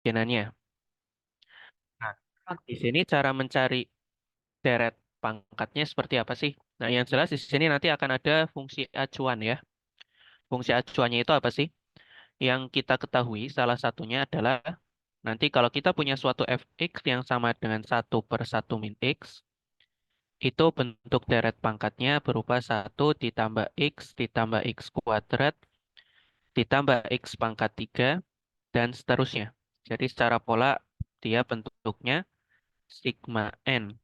kemungkinannya. Nah, di sini cara mencari deret pangkatnya seperti apa sih? Nah, yang jelas di sini nanti akan ada fungsi acuan ya. Fungsi acuannya itu apa sih? Yang kita ketahui salah satunya adalah nanti kalau kita punya suatu fx yang sama dengan 1/1 min x, itu bentuk deret pangkatnya berupa 1 ditambah x ditambah x² ditambah x pangkat 3 dan seterusnya. Jadi secara pola dia bentuknya sigma n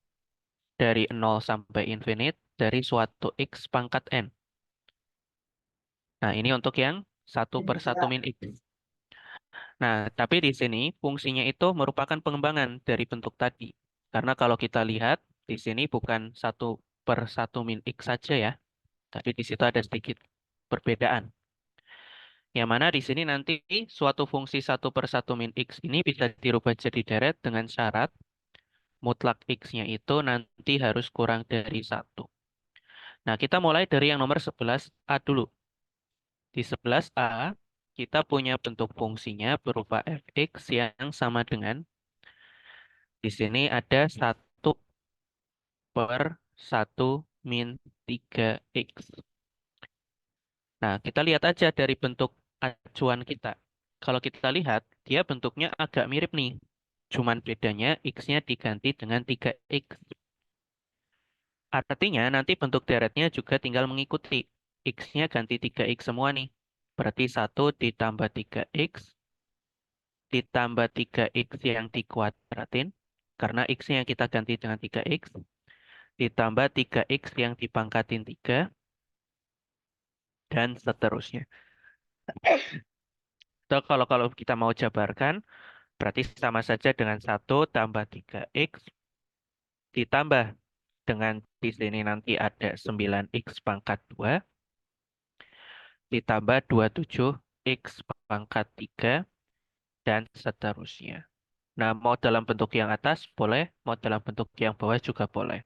dari 0 sampai infinite dari suatu x pangkat n. Nah, ini untuk yang 1/1 min x. Nah, tapi di sini fungsinya itu merupakan pengembangan dari bentuk tadi. Karena kalau kita lihat, di sini bukan 1/1 min x saja ya, tapi di situ ada sedikit perbedaan. Yang mana di sini nanti suatu fungsi 1/1 min x ini bisa dirubah jadi deret dengan syarat mutlak x-nya itu nanti harus kurang dari 1. Nah, kita mulai dari yang nomor 11A dulu. Di 11A, kita punya bentuk fungsinya berupa fx yang sama dengan, di sini ada 1/1 min 3x. Nah, kita lihat aja dari bentuk acuan kita. Kalau kita lihat, dia bentuknya agak mirip nih. Cuman bedanya x-nya diganti dengan 3x. Artinya nanti bentuk deretnya juga tinggal mengikuti. X-nya ganti 3x semua nih. Berarti 1 ditambah 3x ditambah 3x yang dikuadratin. Karena x-nya yang kita ganti dengan 3x. Ditambah 3x yang dipangkatin 3. Dan seterusnya. So, kalau kita mau jabarkan, berarti sama saja dengan 1 tambah 3x ditambah dengan di sini nanti ada 9x pangkat 2 ditambah 27x pangkat 3 dan seterusnya. Nah, mau dalam bentuk yang atas boleh, mau dalam bentuk yang bawah juga boleh.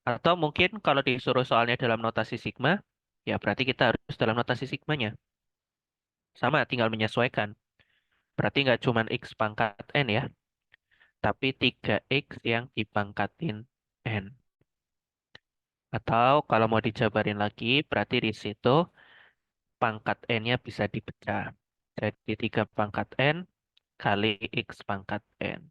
Atau mungkin kalau disuruh soalnya dalam notasi sigma, ya berarti kita harus dalam notasi sigmanya. Sama, tinggal menyesuaikan. Berarti nggak cuma x pangkat n ya, tapi 3x yang dipangkatin n. Atau kalau mau dijabarin lagi, berarti di situ pangkat n-nya bisa dipecah. Jadi 3 pangkat n kali x pangkat n.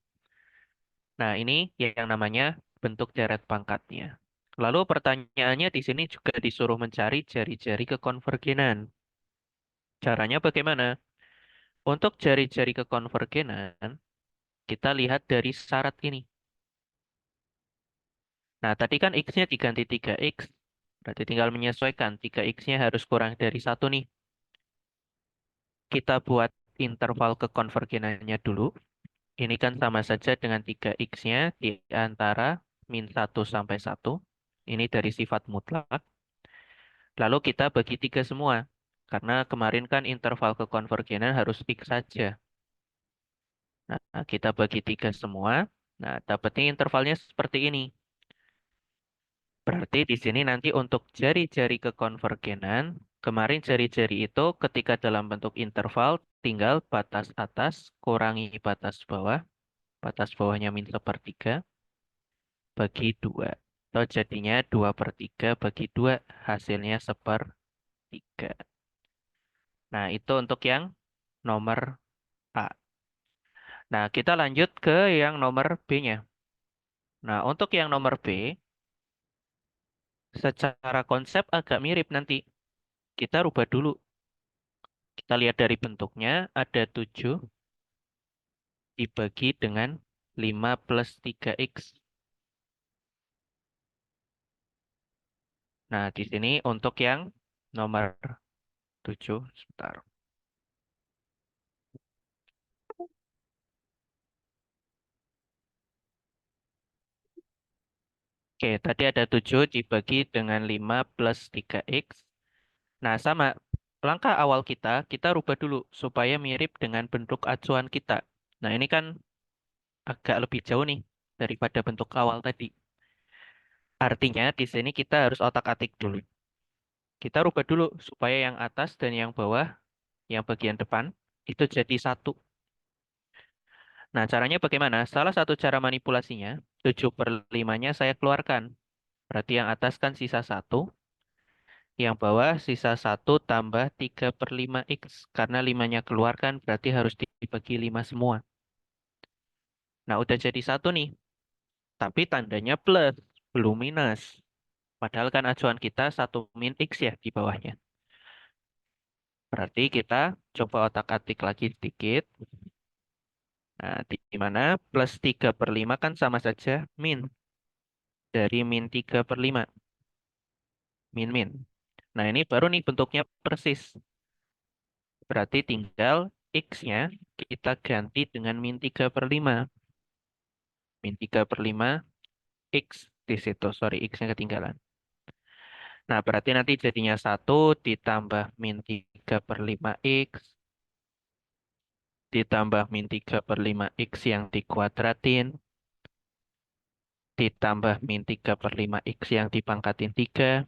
Nah, ini yang namanya bentuk deret pangkatnya. Lalu pertanyaannya di sini juga disuruh mencari jari-jari kekonvergenan. Caranya bagaimana? Untuk jari-jari kekonvergenan, kita lihat dari syarat ini. Nah, tadi kan x-nya diganti 3x. Berarti tinggal menyesuaikan. 3x-nya harus kurang dari 1 nih. Kita buat interval kekonvergenannya dulu. Ini kan sama saja dengan 3x-nya di antara -1 sampai 1. Ini dari sifat mutlak. Lalu kita bagi 3 semua. Karena kemarin kan interval kekonvergenan harus x saja. Nah, kita bagi 3 semua. Nah, dapatnya intervalnya seperti ini. Berarti di sini nanti untuk jari-jari kekonvergenan, kemarin jari-jari itu ketika dalam bentuk interval, tinggal batas atas kurangi batas bawah. Batas bawahnya -1/3 bagi 2. Atau jadinya 2/3 bagi 2, hasilnya 1/3. Nah, itu untuk yang nomor A. Nah, kita lanjut ke yang nomor B-nya. Nah, untuk yang nomor B, secara konsep agak mirip nanti. Kita rubah dulu. Kita lihat dari bentuknya, ada 7 dibagi dengan 5 plus 3x. Nah, di sini untuk yang nomor 7, sebentar. Oke, tadi ada 7 dibagi dengan 5 plus 3x. Nah, sama. Langkah awal kita rubah dulu supaya mirip dengan bentuk acuan kita. Nah, ini kan agak lebih jauh nih daripada bentuk awal tadi. Artinya di sini kita harus otak-atik dulu. Kita rubah dulu supaya yang atas dan yang bawah, yang bagian depan, itu jadi satu. Nah, caranya bagaimana? Salah satu cara manipulasinya, 7 per 5-nya saya keluarkan. Berarti yang atas kan sisa satu, yang bawah sisa satu tambah 3 per 5x. Karena 5-nya keluarkan berarti harus dibagi 5 semua. Nah, udah jadi satu nih. Tapi tandanya plus, belum minus. Padahal kan acuan kita satu min x ya di bawahnya. Berarti kita coba otak-atik lagi sedikit. Nah, di mana plus 3 per 5 kan sama saja min. Dari min 3 per 5. Min-min. Nah, ini baru nih bentuknya persis. Berarti tinggal x-nya kita ganti dengan min 3 per 5. Min 3 per 5 x di situ. Sorry, x-nya ketinggalan. Nah, berarti nanti jadinya satu ditambah min 3 per 5x ditambah min 3 per 5x yang dikuadratin ditambah min 3 per 5x yang dipangkatin 3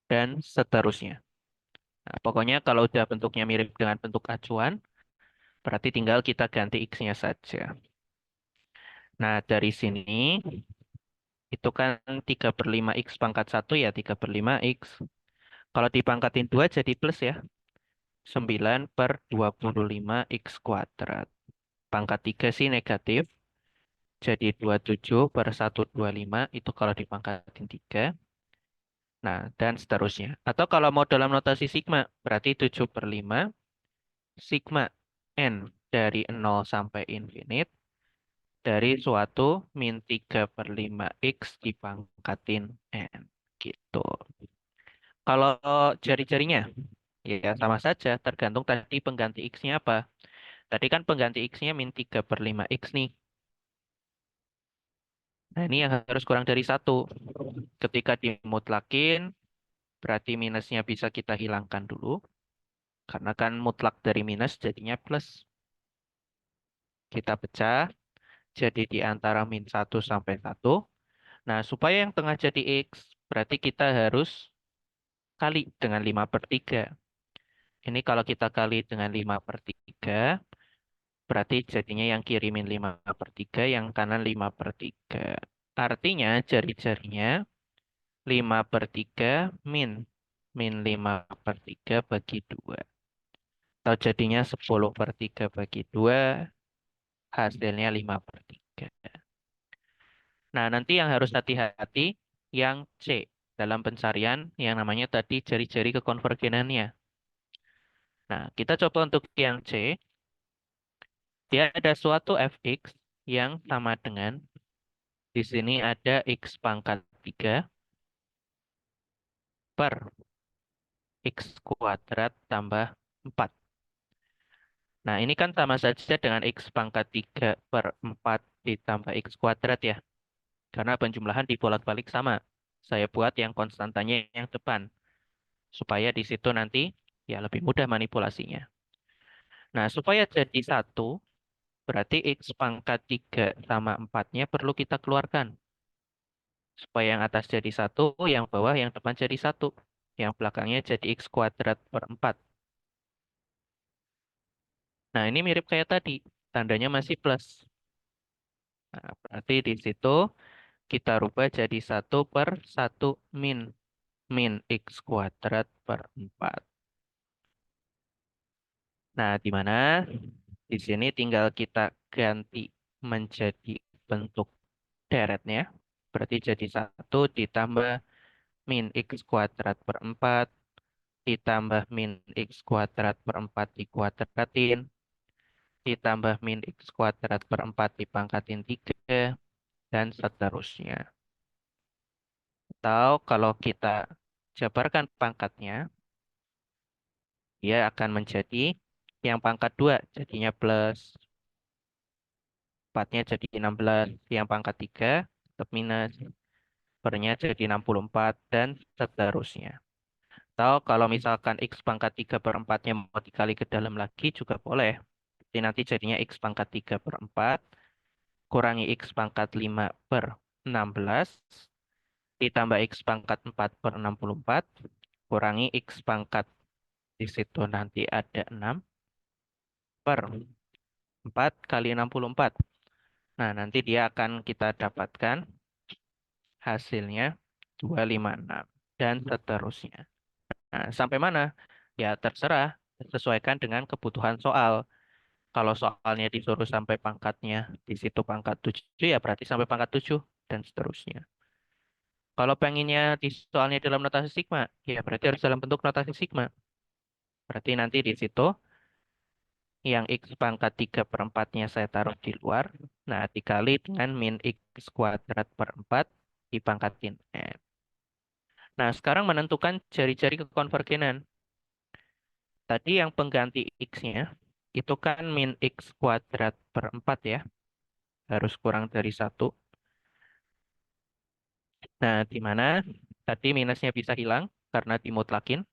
dan seterusnya. Nah, pokoknya kalau udah bentuknya mirip dengan bentuk acuan, berarti tinggal kita ganti x-nya saja. Nah, dari sini itu kan 3 per 5x pangkat 1 ya 3 per 5x. Kalau dipangkatin 2 jadi plus ya. 9 per 25x kuadrat. Pangkat 3 sih negatif. Jadi 27 per 125 itu kalau dipangkatin 3. Nah, dan seterusnya. Atau kalau mau dalam notasi sigma, berarti 7 per 5 sigma n dari 0 sampai infinite dari suatu min 3 per 5x dipangkatin n. Gitu. Kalau jari-jarinya, ya sama saja, tergantung tadi pengganti x-nya apa. Tadi kan pengganti x-nya min 3 per 5x nih. Nah, ini yang harus kurang dari satu. Ketika dimutlakin, berarti minusnya bisa kita hilangkan dulu. Karena kan mutlak dari minus jadinya plus. Kita pecah, jadi di antara min 1 sampai 1. Nah, supaya yang tengah jadi x, berarti kita harus kali dengan 5 per 3. Ini kalau kita kali dengan 5 per 3, berarti jadinya yang kiri min 5 per 3, yang kanan 5 per 3. Artinya jari-jarinya 5 per 3 min. Min 5 per 3 bagi 2. Atau jadinya 10 per 3 bagi 2, hasilnya 5 per 3. Nah, nanti yang harus hati-hati yang C dalam pencarian yang namanya tadi jari-jari kekonvergenannya. Nah, kita coba untuk yang C. Dia ada suatu fx yang sama dengan di sini ada x pangkat 3 per x kuadrat tambah 4. Nah, ini kan sama saja dengan x pangkat 3 per 4 ditambah x kuadrat ya. Karena penjumlahan dibolak-balik sama. Saya buat yang konstantanya yang depan. Supaya di situ nanti ya lebih mudah manipulasinya. Nah, supaya jadi satu, berarti x pangkat 3 sama 4-nya perlu kita keluarkan. Supaya yang atas jadi satu, yang bawah, yang depan jadi satu. Yang belakangnya jadi x kuadrat per 4. Nah, ini mirip kayak tadi. Tandanya masih plus. Nah, berarti di situ kita rubah jadi satu per satu min. Min x kuadrat per 4. Nah, di mana? Di sini tinggal kita ganti menjadi bentuk deretnya. Berarti jadi satu ditambah min x kuadrat per 4 ditambah min x kuadrat per 4 dikuadratin ditambah min x kuadrat per 4 dipangkatin 3 dan seterusnya. Atau kalau kita jabarkan pangkatnya, dia akan menjadi yang pangkat 2 jadinya plus 4-nya jadi 16, yang pangkat 3 tetap minus, pernya jadi 64 dan seterusnya. Atau kalau misalkan x pangkat 3 per 4-nya mau dikali ke dalam lagi juga boleh. Jadi nanti jadinya x pangkat 3 per 4 kurangi x pangkat 5 per 16 ditambah x pangkat 4 per 64 kurangi x pangkat di situ nanti ada 6 per 4 kali 64. Nah, nanti dia akan kita dapatkan hasilnya 256 dan seterusnya. Nah, sampai mana? Ya terserah, sesuaikan dengan kebutuhan soal. Kalau soalnya disuruh sampai pangkatnya di situ pangkat 7 ya berarti sampai pangkat 7 dan seterusnya. Kalau pengennya di soalnya dalam notasi sigma, ya berarti harus dalam bentuk notasi sigma. Berarti nanti di situ yang X pangkat 3 per 4-nya saya taruh di luar. Nah, dikali dengan min X kuadrat per 4 dipangkatin N. Nah, sekarang menentukan jari-jari kekonvergenan. Tadi yang pengganti X-nya itu kan min X kuadrat per 4 ya. Harus kurang dari 1. Nah, di mana tadi minusnya bisa hilang karena dimutlakin.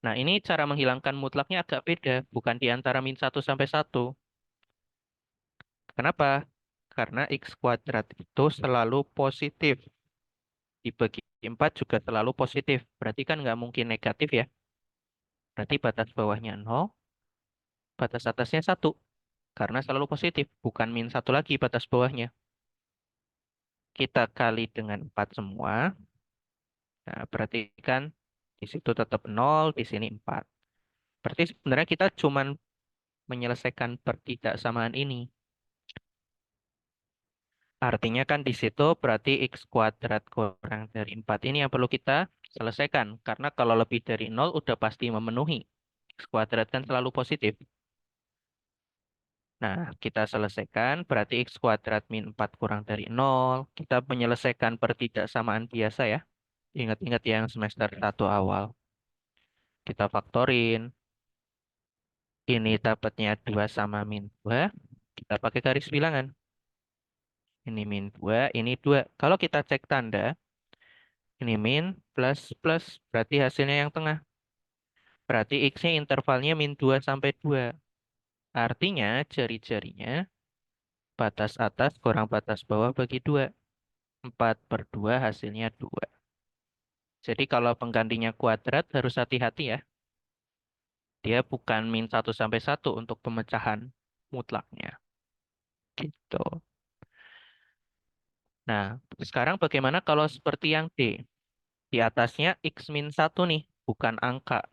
Nah, ini cara menghilangkan mutlaknya agak beda. Bukan di antara min 1 sampai 1. Kenapa? Karena X kuadrat itu selalu positif. Dibagi 4 juga selalu positif. Berarti kan nggak mungkin negatif ya. Berarti batas bawahnya 0, batas atasnya 1. Karena selalu positif. Bukan min 1 lagi batas bawahnya. Kita kali dengan 4 semua. Nah, berarti kan di situ tetap 0, di sini 4. Berarti sebenarnya kita cuman menyelesaikan pertidaksamaan ini. Artinya kan di situ berarti X kuadrat kurang dari 4 ini yang perlu kita selesaikan. Karena kalau lebih dari 0 udah pasti memenuhi. X kuadrat kan selalu positif. Nah, kita selesaikan berarti X kuadrat min 4 kurang dari 0. Kita menyelesaikan pertidaksamaan biasa ya. Ingat-ingat yang semester 1 awal. Kita faktorin. Ini dapatnya 2 sama min 2. Kita pakai garis bilangan. Ini min 2, ini 2. Kalau kita cek tanda, ini min plus plus. Berarti hasilnya yang tengah. Berarti X-nya intervalnya min 2 sampai 2. Artinya jari-jarinya batas atas kurang batas bawah bagi 2. 4 per 2 hasilnya 2. Jadi kalau penggantinya kuadrat harus hati-hati ya. Dia bukan min 1 sampai 1 untuk pemecahan mutlaknya. Gitu. Nah, sekarang bagaimana kalau seperti yang D? Di atasnya X min 1 nih, bukan angka.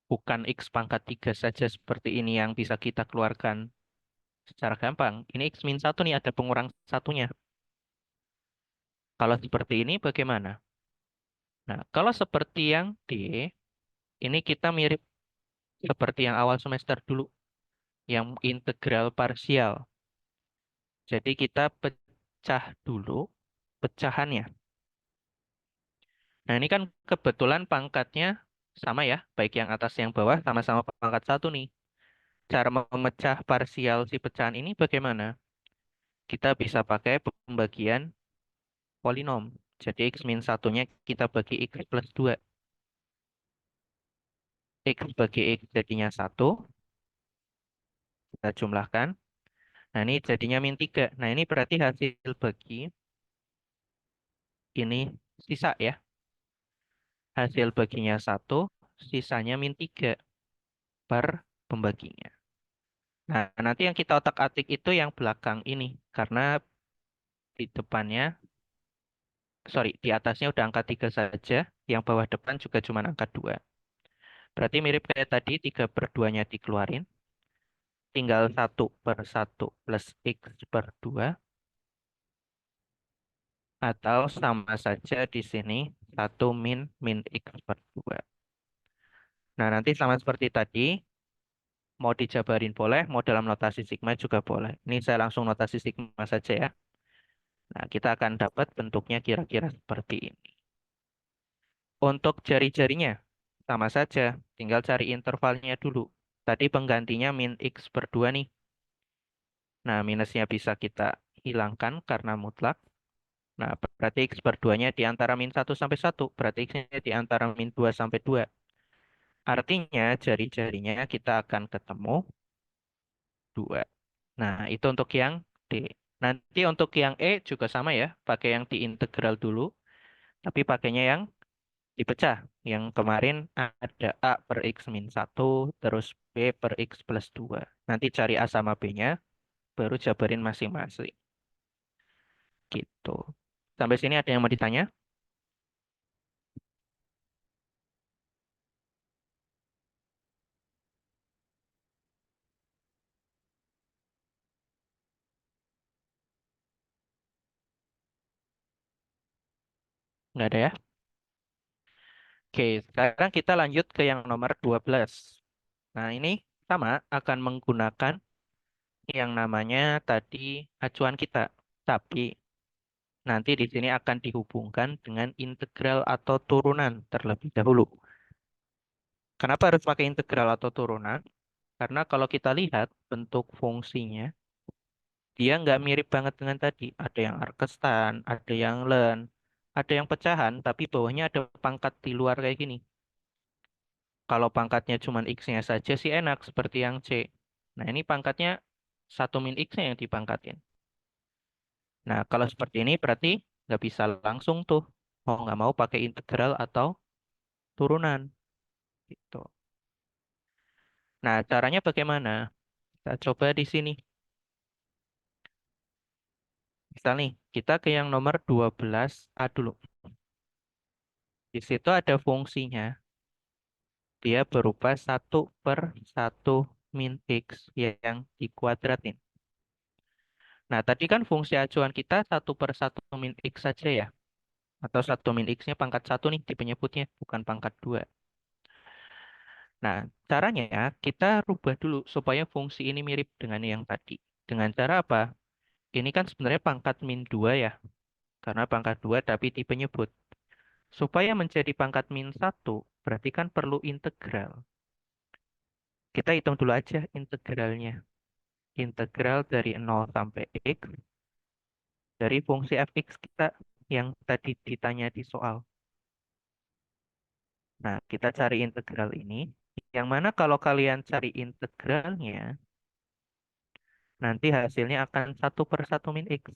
Bukan X pangkat 3 saja seperti ini yang bisa kita keluarkan secara gampang. Ini X min 1 nih, ada pengurang satunya. Kalau seperti ini bagaimana? Nah, kalau seperti yang D, ini kita mirip seperti yang awal semester dulu, yang integral parsial. Jadi kita pecah dulu pecahannya. Nah, ini kan kebetulan pangkatnya sama ya, baik yang atas yang bawah sama-sama pangkat 1 nih. Cara memecah parsial si pecahan ini bagaimana? Kita bisa pakai pembagian polinom. Jadi X min satunya kita bagi X plus 2. X bagi X jadinya 1. Kita jumlahkan. Nah, ini jadinya min 3. Nah, ini berarti hasil bagi ini sisa ya. Hasil baginya 1, sisanya min 3 per pembaginya. Nah, nanti yang kita otak-atik itu yang belakang ini. Karena di depannya, sorry, di atasnya udah angka 3 saja. Yang bawah depan juga cuma angka 2. Berarti mirip kayak tadi, 3 per 2-nya dikeluarin. Tinggal 1 per 1 plus X per 2. Atau sama saja di sini, 1 min min X per 2. Nah, nanti sama seperti tadi, mau dijabarin boleh, mau dalam notasi sigma juga boleh. Ini saya langsung notasi sigma saja ya. Nah, kita akan dapat bentuknya kira-kira seperti ini. Untuk jari-jarinya, sama saja. Tinggal cari intervalnya dulu. Tadi penggantinya min X per 2 nih. Nah, minusnya bisa kita hilangkan karena mutlak. Nah, berarti X per 2-nya di antara min 1 sampai 1. Berarti X-nya di antara min 2 sampai 2. Artinya jari-jarinya kita akan ketemu 2. Nah, itu untuk yang D. Nanti untuk yang E juga sama ya. Pakai yang diintegral dulu. Tapi pakainya yang dipecah. Yang kemarin ada A per X min 1, terus B per X plus 2. Nanti cari A sama B-nya, baru jabarin masing-masing. Gitu. Sampai sini ada yang mau ditanya? Nggak ada ya? Oke, sekarang kita lanjut ke yang nomor 12. Nah, ini sama akan menggunakan yang namanya tadi acuan kita. Tapi nanti di sini akan dihubungkan dengan integral atau turunan terlebih dahulu. Kenapa harus pakai integral atau turunan? Karena kalau kita lihat bentuk fungsinya, dia nggak mirip banget dengan tadi. Ada yang arkestan, ada yang len, ada yang pecahan, tapi bawahnya ada pangkat di luar kayak gini. Kalau pangkatnya cuma X-nya saja sih enak, seperti yang C. Nah, ini pangkatnya satu min X-nya yang dipangkatin. Nah, kalau seperti ini berarti nggak bisa langsung tuh. Mau nggak mau pakai integral atau turunan. Gitu. Nah, caranya bagaimana? Kita coba di sini. Misal nih, kita ke yang nomor 12A dulu. Di situ ada fungsinya. Dia berupa satu per satu min X yang dikuadratin. Nah, tadi kan fungsi acuan kita satu per satu min X saja ya. Atau satu min X-nya pangkat satu nih di penyebutnya, bukan pangkat dua. Nah, caranya kita rubah dulu supaya fungsi ini mirip dengan yang tadi. Dengan cara apa? Ini kan sebenarnya pangkat min 2 ya, karena pangkat 2 tapi di penyebut. Supaya menjadi pangkat min satu, berarti kan perlu integral. Kita hitung dulu aja integralnya. Integral dari 0 sampai X dari fungsi fx kita yang tadi ditanya di soal. Nah, kita cari integral ini. Yang mana kalau kalian cari integralnya, nanti hasilnya akan satu per satu min X.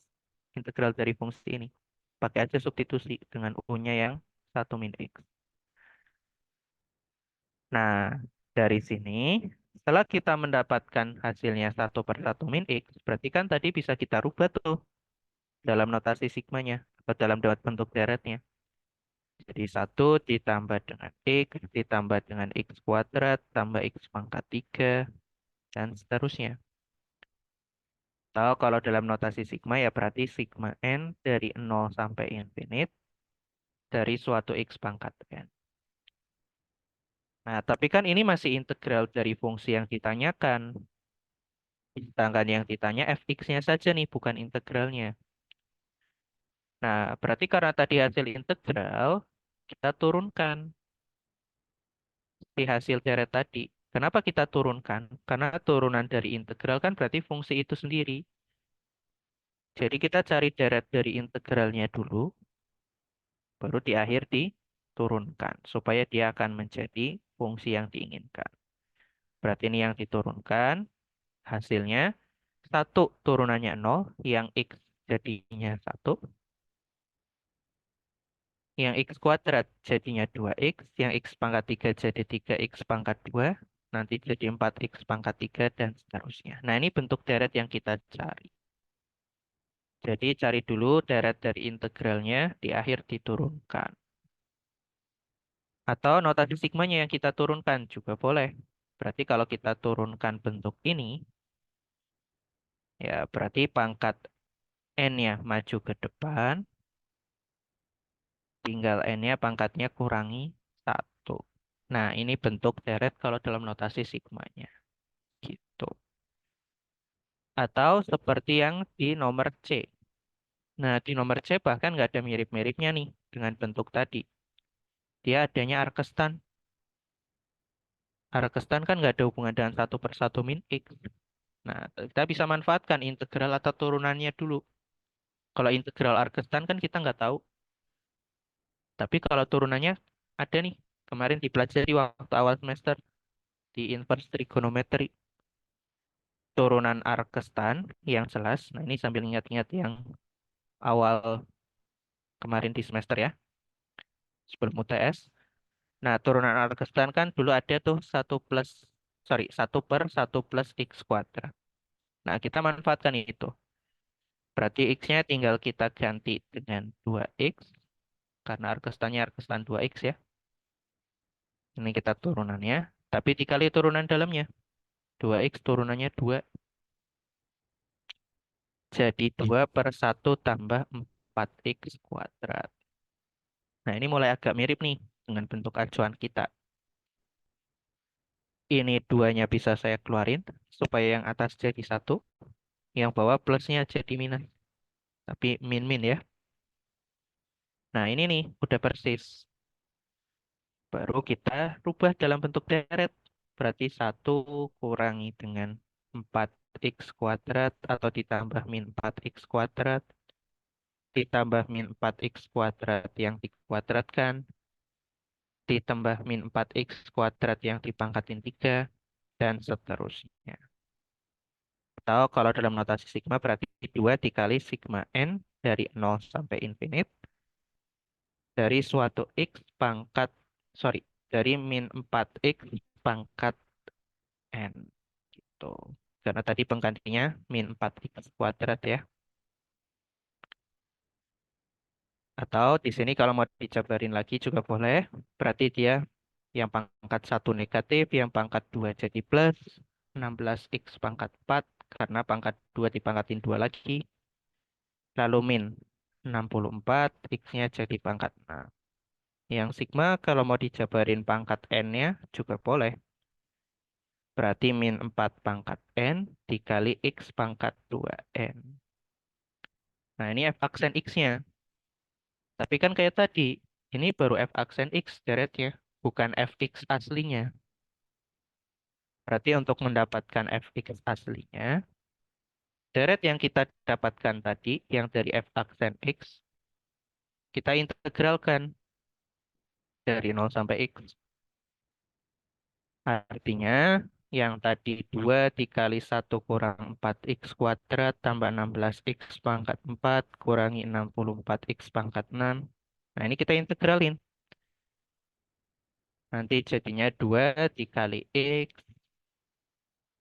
Integral dari fungsi ini. Pakai aja substitusi dengan U-nya yang satu min X. Nah, dari sini, setelah kita mendapatkan hasilnya satu per satu min X, berarti kan tadi bisa kita rubah tuh dalam notasi sigmanya, atau dalam bentuk deretnya. Jadi satu ditambah dengan X, ditambah dengan X kuadrat, tambah X pangkat 3, dan seterusnya. Atau kalau dalam notasi sigma ya berarti sigma n dari 0 sampai infinite dari suatu X pangkat n. Nah, tapi kan ini masih integral dari fungsi yang ditanyakan. Sedangkan yang ditanya fx-nya saja nih, bukan integralnya. Nah, berarti karena tadi hasil integral, kita turunkan di hasil deret tadi. Kenapa kita turunkan? Karena turunan dari integral kan berarti fungsi itu sendiri. Jadi kita cari deret dari integralnya dulu, baru di akhir diturunkan. Supaya dia akan menjadi fungsi yang diinginkan. Berarti ini yang diturunkan, hasilnya satu turunannya nol, yang X jadinya satu, yang X kuadrat jadinya 2X, yang X pangkat 3 jadi 3X pangkat 2, nanti jadi 4X pangkat 3, dan seterusnya. Nah, ini bentuk deret yang kita cari. Jadi cari dulu deret dari integralnya, di akhir diturunkan. Atau notasi sigmanya yang kita turunkan juga boleh. Berarti kalau kita turunkan bentuk ini, ya berarti pangkat n-nya maju ke depan, tinggal n-nya pangkatnya kurangi satu. Nah, ini bentuk deret kalau dalam notasi sigmanya. Gitu. Atau seperti yang di nomor C. Nah, di nomor C bahkan nggak ada mirip-miripnya nih dengan bentuk tadi. Dia adanya arkestan. Arkestan kan nggak ada hubungan dengan satu per satu min X. Nah, kita bisa manfaatkan integral atau turunannya dulu. Kalau integral arkestan kan kita nggak tahu. Tapi kalau turunannya ada nih. Kemarin dipelajari waktu awal semester di inverse trigonometry. Turunan arkestan yang jelas. Nah, ini sambil ingat-ingat yang awal kemarin di semester ya, sebelum UTS. Nah, turunan arkestan kan dulu ada tuh 1 plus sorry, 1/1 plus X². Nah, kita manfaatkan itu. Berarti X-nya tinggal kita ganti dengan 2X, karena arkestannya arkestan 2X ya. Ini kita turunannya, tapi dikali turunan dalamnya. 2X turunannya 2, jadi 2/1 tambah 4X². Nah, ini mulai agak mirip nih dengan bentuk acuan kita. Ini duanya bisa saya keluarin, supaya yang atas jadi 1, yang bawah plusnya jadi minus. Tapi min-min ya. Nah, ini nih, udah persis. Baru kita rubah dalam bentuk deret. Berarti 1 kurangi dengan 4X² atau ditambah min 4X², ditambah min 4X² yang dikuadratkan, ditambah min 4X² yang dipangkatin 3, dan seterusnya. Atau kalau dalam notasi sigma berarti 2 dikali sigma n dari 0 sampai infinite dari suatu X pangkat, sorry, dari min 4X pangkat n. Gitu. Karena tadi penggantinya min 4X² ya. Atau di sini kalau mau dijabarin lagi juga boleh. Berarti dia yang pangkat 1 negatif, yang pangkat 2 jadi plus, 16X pangkat 4, karena pangkat 2 dipangkatin 2 lagi. Lalu min 64, X-nya jadi pangkat 6. Yang sigma kalau mau dijabarin pangkat N-nya juga boleh. Berarti min 4 pangkat N dikali X pangkat 2N. Nah, ini F aksen X-nya. Tapi kan kayak tadi, ini baru F aksen X deretnya, bukan Fx aslinya. Berarti untuk mendapatkan Fx aslinya, deret yang kita dapatkan tadi, yang dari F aksen X, kita integralkan dari 0 sampai X. Artinya, yang tadi 2 dikali 1 kurang 4X² tambah 16X pangkat 4 kurangi 64X pangkat 6. Nah, ini kita integralin. Nanti jadinya 2 dikali X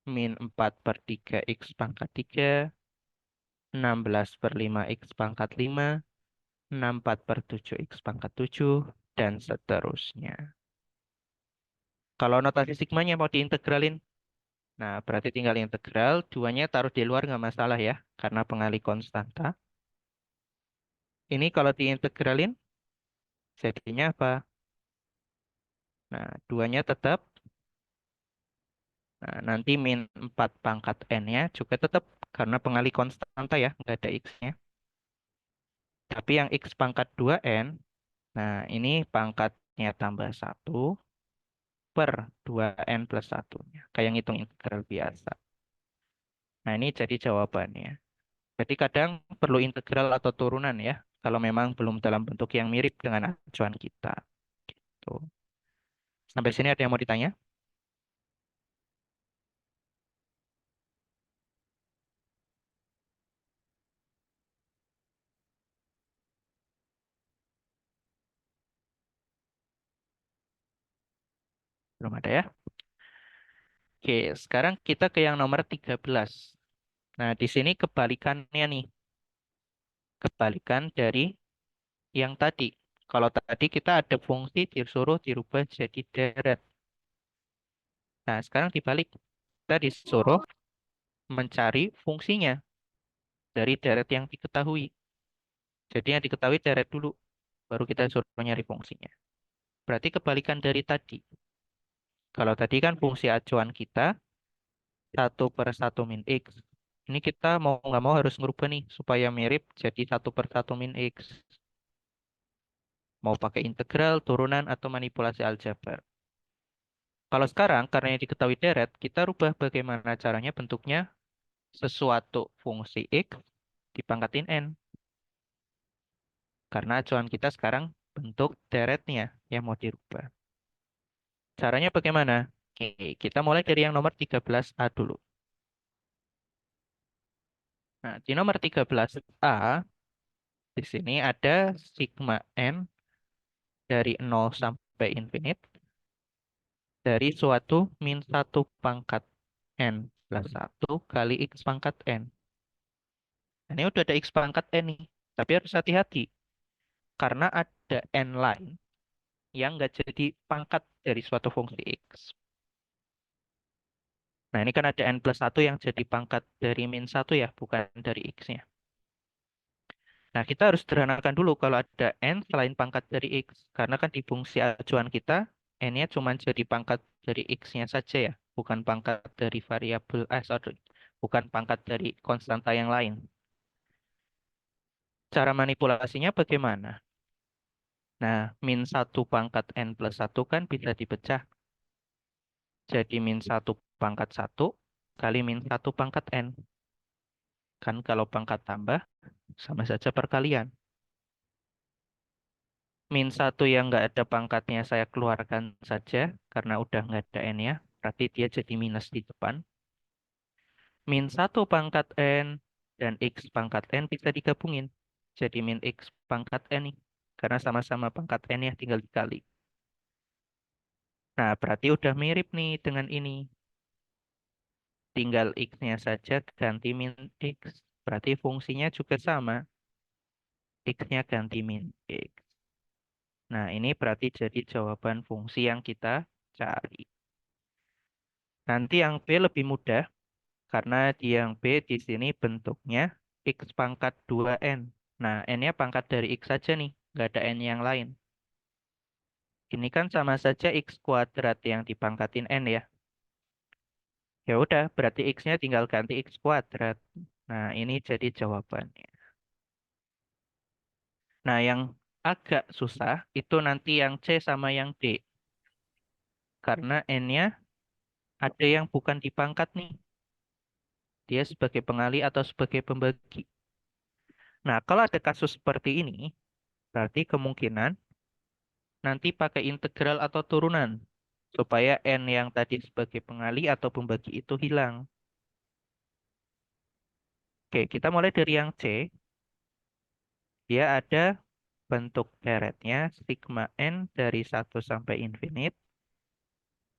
min 4/3X pangkat 3, 16/5X pangkat 5, 64/7X pangkat 7, dan seterusnya. Kalau notasi sigmanya mau diintegralin, nah berarti tinggal integral, duanya taruh di luar nggak masalah ya, karena pengali konstanta. Ini kalau diintegralin, jadinya apa? Nah, duanya tetap. Nah, nanti min 4 pangkat N-nya juga tetap, karena pengali konstanta ya, nggak ada X-nya. Tapi yang X pangkat 2N, nah ini pangkatnya tambah 1/2N+1-nya. Kayak ngitung integral biasa. Nah, ini jadi jawabannya. Jadi kadang perlu integral atau turunan ya, kalau memang belum dalam bentuk yang mirip dengan acuan kita. Tuh. Sampai sini ada yang mau ditanya? Belum ada ya? Oke, sekarang kita ke yang nomor 13. Nah, di sini kebalikannya nih. Kebalikan dari yang tadi. Kalau tadi kita ada fungsi disuruh dirubah jadi deret. Nah, sekarang dibalik. Kita disuruh mencari fungsinya dari deret yang diketahui. Jadi yang diketahui deret dulu, baru kita suruh nyari fungsinya. Berarti kebalikan dari tadi. Kalau tadi kan fungsi acuan kita 1/1 min X. Ini kita mau nggak mau harus ngerubah nih, supaya mirip jadi 1/1 min X. Mau pakai integral, turunan, atau manipulasi aljabar. Kalau sekarang, karena yang diketahui deret, kita rubah bagaimana caranya bentuknya sesuatu fungsi X dipangkatin N. Karena acuan kita sekarang bentuk deretnya yang mau dirubah. Caranya bagaimana? Oke, kita mulai dari yang nomor 13A dulu. Nah, di nomor 13A, di sini ada sigma N dari 0 sampai infinite dari suatu min 1 pangkat n plus 1 kali x pangkat n. Nah, ini udah ada x pangkat n nih. Tapi harus hati-hati. Karena ada n lain yang nggak jadi pangkat dari suatu fungsi x. Nah, ini kan ada n plus 1 yang jadi pangkat dari min 1 ya, bukan dari x-nya. Nah, kita harus sederhanakan dulu kalau ada n selain pangkat dari x. Karena kan di fungsi acuan kita, n-nya cuma jadi pangkat dari x-nya saja ya, bukan pangkat dari variabel, sorry, bukan pangkat dari konstanta yang lain. Cara manipulasinya bagaimana? Nah, min 1 pangkat n plus 1 kan bisa dipecah. Jadi min 1 pangkat 1 kali min 1 pangkat n. Kan kalau pangkat tambah, sama saja perkalian. Min 1 yang nggak ada pangkatnya saya keluarkan saja, karena udah nggak ada n-nya. Berarti dia jadi minus di depan. Min 1 pangkat n dan x pangkat n bisa digabungin. Jadi min x pangkat n nih. Karena sama-sama pangkat n ya tinggal dikali. Nah, berarti udah mirip nih dengan ini. Tinggal x-nya saja ganti min x. Berarti fungsinya juga sama. X-nya ganti min x. Nah, ini berarti jadi jawaban fungsi yang kita cari. Nanti yang B lebih mudah, karena di yang B di sini bentuknya x pangkat 2n. Nah, n-nya pangkat dari x saja nih, nggak ada n yang lain. Ini kan sama saja x kuadrat yang dipangkatin n ya. Ya udah, berarti x-nya tinggal ganti x kuadrat. Nah, ini jadi jawabannya. Nah, yang agak susah itu nanti yang C sama yang D. Karena n-nya ada yang bukan dipangkat nih. Dia sebagai pengali atau sebagai pembagi. Nah, kalau ada kasus seperti ini, berarti kemungkinan nanti pakai integral atau turunan. Supaya n yang tadi sebagai pengali atau pembagi itu hilang. Oke, kita mulai dari yang C. Dia ada bentuk deretnya sigma n dari 1 sampai infinite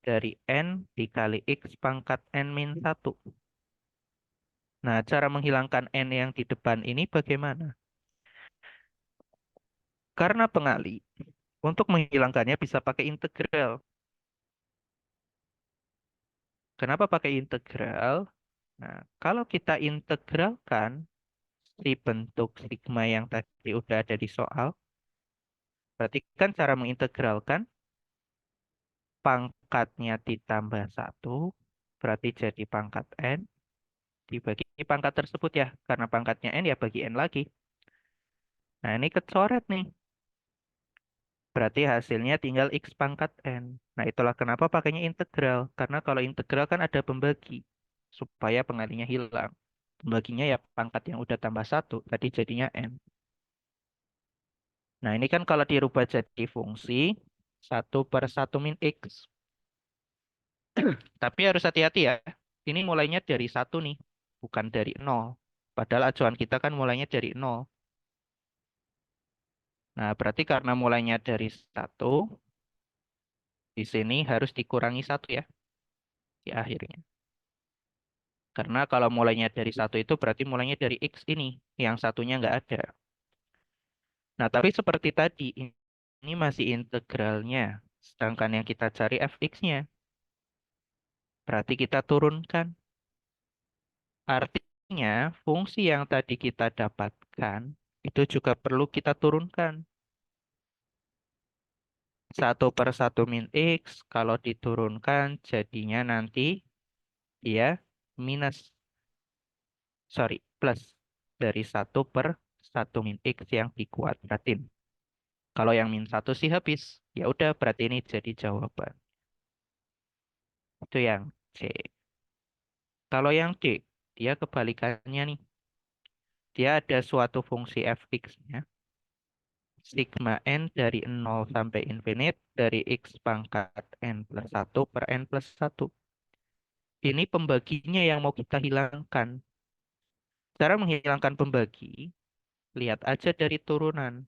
dari n dikali x pangkat n min 1. Nah, cara menghilangkan n yang di depan ini bagaimana? Karena pengali, untuk menghilangkannya bisa pakai integral. Kenapa pakai integral? Nah, kalau kita integralkan si bentuk sigma yang tadi udah ada di soal, berarti kan cara mengintegralkan pangkatnya ditambah 1, berarti jadi pangkat n, dibagi pangkat tersebut ya. Karena pangkatnya n ya bagi n lagi. Nah, ini kecoret nih. Berarti hasilnya tinggal x pangkat n. Nah, itulah kenapa pakainya integral. Karena kalau integral kan ada pembagi. Supaya pengalinya hilang. Pembaginya ya pangkat yang udah tambah 1. Tadi jadinya n. Nah, ini kan kalau dirubah jadi fungsi 1/1 min x. Tapi harus hati-hati ya. Ini mulainya dari 1 nih. Bukan dari 0. Padahal acuan kita kan mulainya dari 0. Nah, berarti karena mulainya dari 1, di sini harus dikurangi 1 ya. Di akhirnya. Karena kalau mulainya dari 1 itu berarti mulainya dari x ini. Yang satunya nggak ada. Nah, tapi seperti tadi, ini masih integralnya. Sedangkan yang kita cari fx-nya. Berarti kita turunkan. Artinya, fungsi yang tadi kita dapatkan, itu juga perlu kita turunkan. 1/1 min x, kalau diturunkan, jadinya nanti dia minus, sorry, plus dari 1/1 min x yang dikuadratin. Kalau yang min 1 sih habis. Ya udah, berarti ini jadi jawaban. Itu yang C. Kalau yang D, dia kebalikannya nih. Dia ada suatu fungsi fx-nya. Sigma n dari 0 sampai infinite dari x pangkat n plus 1 per n plus 1. Ini pembaginya yang mau kita hilangkan. Cara menghilangkan pembagi, lihat aja dari turunan.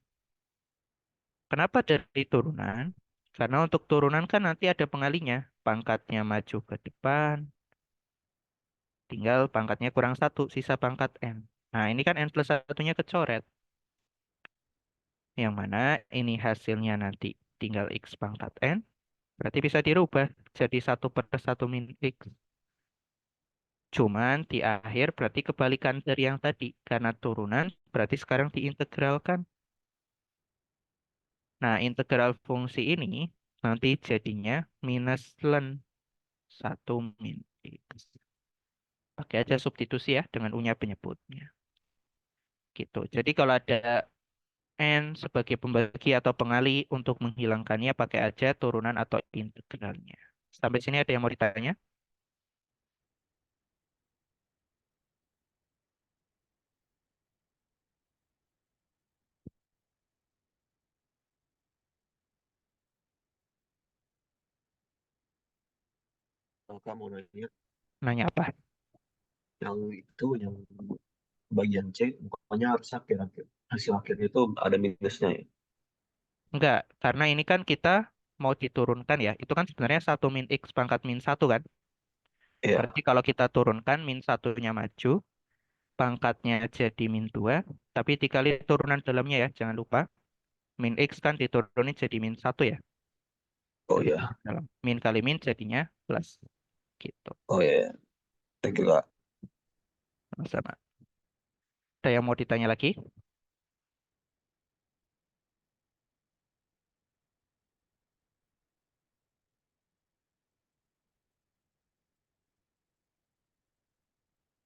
Kenapa dari turunan? Karena untuk turunan kan nanti ada pengalinya. pangkatnya maju ke depan, tinggal pangkatnya kurang satu, sisa pangkat N. Nah, ini kan N plus satunya kecoret. Yang mana ini hasilnya nanti tinggal X pangkat N, berarti bisa dirubah jadi 1/1 min X. Cuman di akhir berarti kebalikan dari yang tadi. Karena turunan berarti sekarang diintegralkan. Nah, integral fungsi ini nanti jadinya minus ln 1 min X. Pakai aja substitusi ya dengan U-nya penyebutnya. Gitu. Jadi kalau ada N sebagai pembagi atau pengali untuk menghilangkannya pakai aja turunan atau integralnya. Sampai sini ada yang mau ditanya? Kalau kamu nanya Nanya apa? yang itu yang bagian C, pokoknya harus akhir-akhir. Hasil akhirnya itu ada minusnya ya. Enggak, karena ini kan kita mau diturunkan ya. Itu kan sebenarnya 1 min X pangkat min satu kan. Iya. Berarti kalau kita turunkan min satunya maju, pangkatnya jadi min 2, tapi dikali turunan dalamnya ya, jangan lupa. Min X kan diturunin jadi min satu ya, Oh dari iya. dalam. Min kali min jadinya plus. Gitu. Oh iya. Iya. Thank you, Kak. Sama-sama. Ada yang mau ditanya lagi?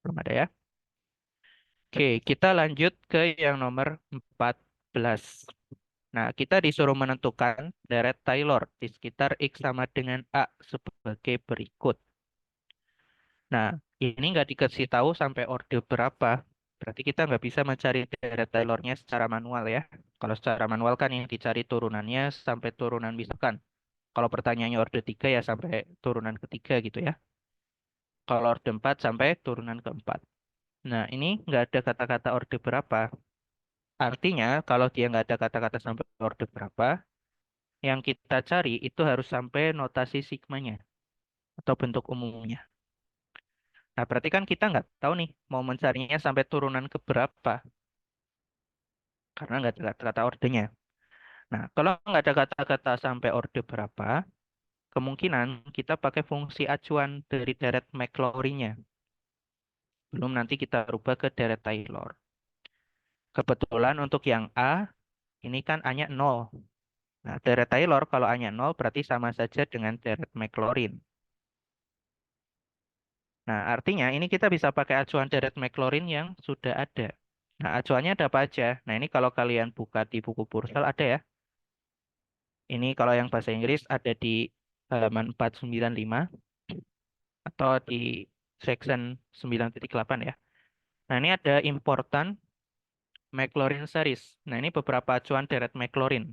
Belum ada ya? Oke, kita lanjut ke yang nomor 14. Nah, kita disuruh menentukan deret Taylor di sekitar X sama dengan A sebagai berikut. Nah, ini nggak dikasih tahu sampai orde berapa. Berarti kita nggak bisa mencari deret Taylornya secara manual ya. Kalau secara manual kan yang dicari turunannya sampai turunan misalkan. Kalau pertanyaannya orde 3 ya sampai turunan ketiga gitu ya. Kalau orde 4 sampai turunan keempat. Nah, ini nggak ada kata-kata orde berapa. Artinya, kalau dia nggak ada kata-kata sampai orde berapa, yang kita cari itu harus sampai notasi sigmanya atau bentuk umumnya. Nah, berarti kan kita nggak tahu nih mau mencarinya sampai turunan ke berapa, karena nggak ada kata-kata ordenya. Nah, kalau nggak ada kata-kata sampai orde berapa, kemungkinan kita pakai fungsi acuan dari deret Maclaurin-nya. Belum nanti kita rubah ke deret Taylor. Kebetulan untuk yang A, ini kan A-nya 0. Nah, deret Taylor kalau A-nya 0 berarti sama saja dengan deret Maclaurin. Nah, artinya ini kita bisa pakai acuan deret Maclaurin yang sudah ada. Nah, acuannya ada apa aja? Nah, ini kalau kalian buka di buku Purcell ada ya. Ini kalau yang bahasa Inggris ada di halaman 495 atau di section 9.8 ya. Nah, ini ada important Maclaurin series. Nah, ini beberapa acuan deret Maclaurin.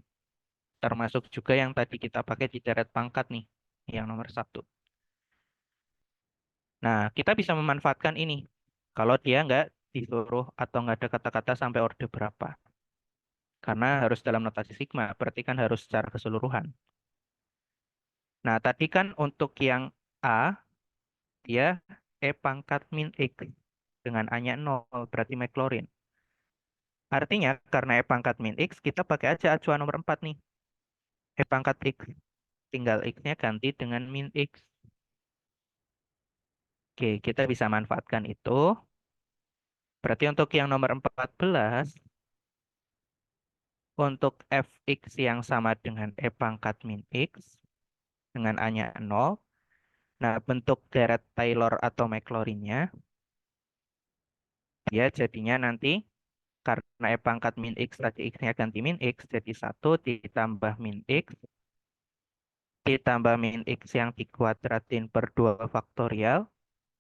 Termasuk juga yang tadi kita pakai di deret pangkat nih. Yang nomor satu. Nah, kita bisa memanfaatkan ini. Kalau dia nggak disuruh atau nggak ada kata-kata sampai orde berapa. Karena harus dalam notasi sigma, berarti kan harus secara keseluruhan. Nah, tadi kan untuk yang A, dia E pangkat min X. Dengan A-nya 0, berarti Maclaurin. Artinya, karena E pangkat min X, kita pakai aja acuan nomor 4 nih. E pangkat X. Tinggal X-nya ganti dengan min X. Oke, kita bisa manfaatkan itu. Berarti untuk yang nomor 14, untuk fx yang sama dengan E pangkat min X, dengan A-nya 0. Nah, bentuk deret Taylor atau Maclaurin-nya, dia jadinya nanti karena E pangkat min X tadi X-nya ganti min X, jadi 1 ditambah min X, ditambah min X yang dikuadratin per 2 faktorial,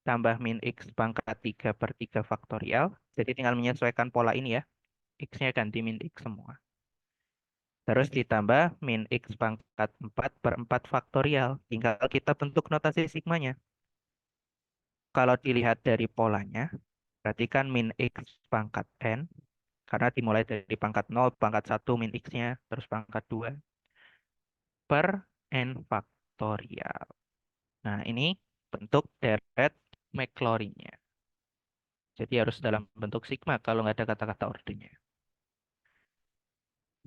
tambah min X pangkat 3 per 3 faktorial. Jadi tinggal menyesuaikan pola ini ya. X-nya ganti min X semua. Terus ditambah min X pangkat 4 per 4 faktorial. Tinggal kita bentuk notasi sigmanya. Kalau dilihat dari polanya, berarti kan min X pangkat N, karena dimulai dari pangkat 0, pangkat 1 min X-nya, terus pangkat 2, per N faktorial. Nah, ini bentuk deret Maclaurin-nya. Jadi harus dalam bentuk sigma kalau nggak ada kata-kata ordernya.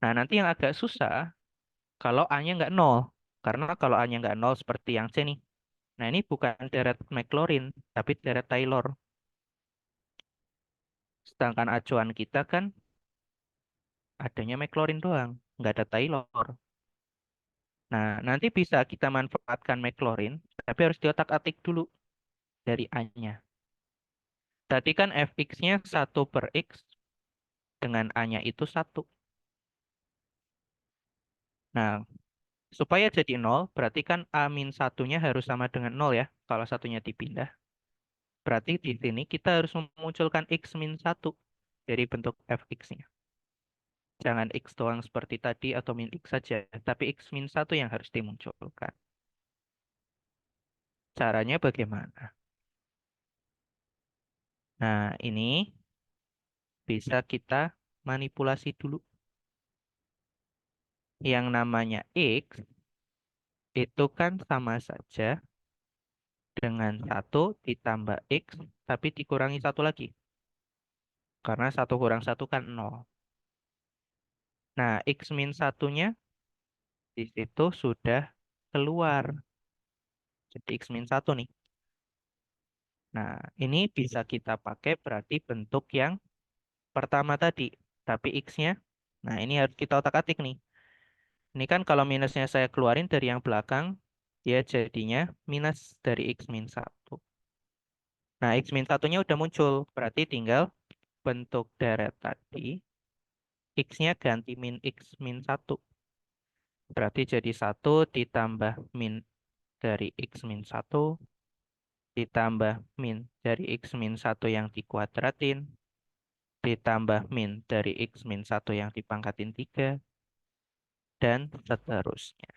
Nah, nanti yang agak susah kalau A-nya nggak nol. Karena kalau A-nya nggak nol seperti yang C nih. Nah, ini bukan deret Maclaurin, tapi deret Taylor. Sedangkan acuan kita kan adanya Maclaurin doang, nggak ada Taylor. Nah, nanti bisa kita manfaatkan Maclaurin, tapi harus diotak-atik dulu dari A-nya. Tadi kan fx-nya 1/x dengan A-nya itu 1. Nah, supaya jadi nol, berarti kan A min satunya harus sama dengan nol ya, kalau satunya dipindah. Berarti di sini kita harus memunculkan x min 1 dari bentuk fx-nya. Jangan x doang seperti tadi atau min x saja, tapi x min 1 yang harus dimunculkan. Caranya bagaimana? Nah, ini bisa kita manipulasi dulu. Yang namanya x itu kan sama saja dengan 1 ditambah x, tapi dikurangi 1 lagi. Karena 1 kurang 1 kan 0. Nah, x min satunya di situ sudah keluar. Jadi x min 1 nih. Nah, ini bisa kita pakai berarti bentuk yang pertama tadi. Tapi x-nya, nah ini harus kita otak-atik nih. Ini kan kalau minusnya saya keluarin dari yang belakang, dia jadinya minus dari x min 1. Nah, x min satunya udah muncul. Berarti tinggal bentuk deret tadi. X-nya ganti min x min 1. Berarti jadi 1 ditambah min dari x min 1 ditambah min dari x min 1 yang dikuadratin ditambah min dari x min 1 yang dipangkatin 3 dan seterusnya.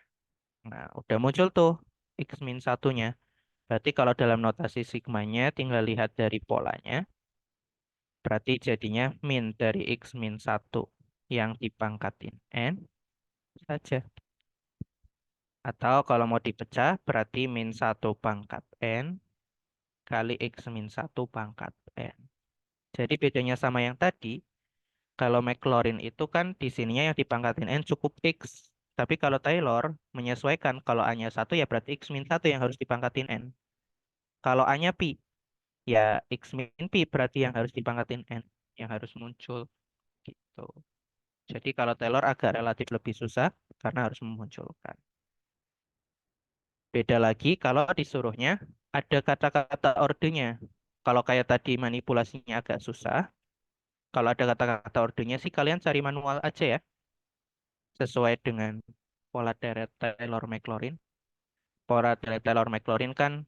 Nah, udah muncul tuh x min satunya. Berarti kalau dalam notasi sigmanya tinggal lihat dari polanya. Berarti jadinya min dari x min 1 yang dipangkatin n saja. Atau kalau mau dipecah berarti min 1 pangkat n kali x min 1 pangkat n. Jadi bedanya sama yang tadi, kalau Maclaurin itu kan di sininya yang dipangkatin n cukup x. Tapi kalau Taylor menyesuaikan kalau A-nya 1 ya berarti x min 1 yang harus dipangkatin n. Kalau A-nya pi, ya x min pi berarti yang harus dipangkatin n, yang harus muncul gitu. Jadi kalau Taylor agak relatif lebih susah karena harus memunculkan. Beda lagi kalau disuruhnya ada kata-kata ordenya. Kalau kayak tadi manipulasinya agak susah, kalau ada kata-kata ordenya sih kalian cari manual aja ya, sesuai dengan pola deret Taylor-Maclaurin. Pola deret Taylor-Maclaurin kan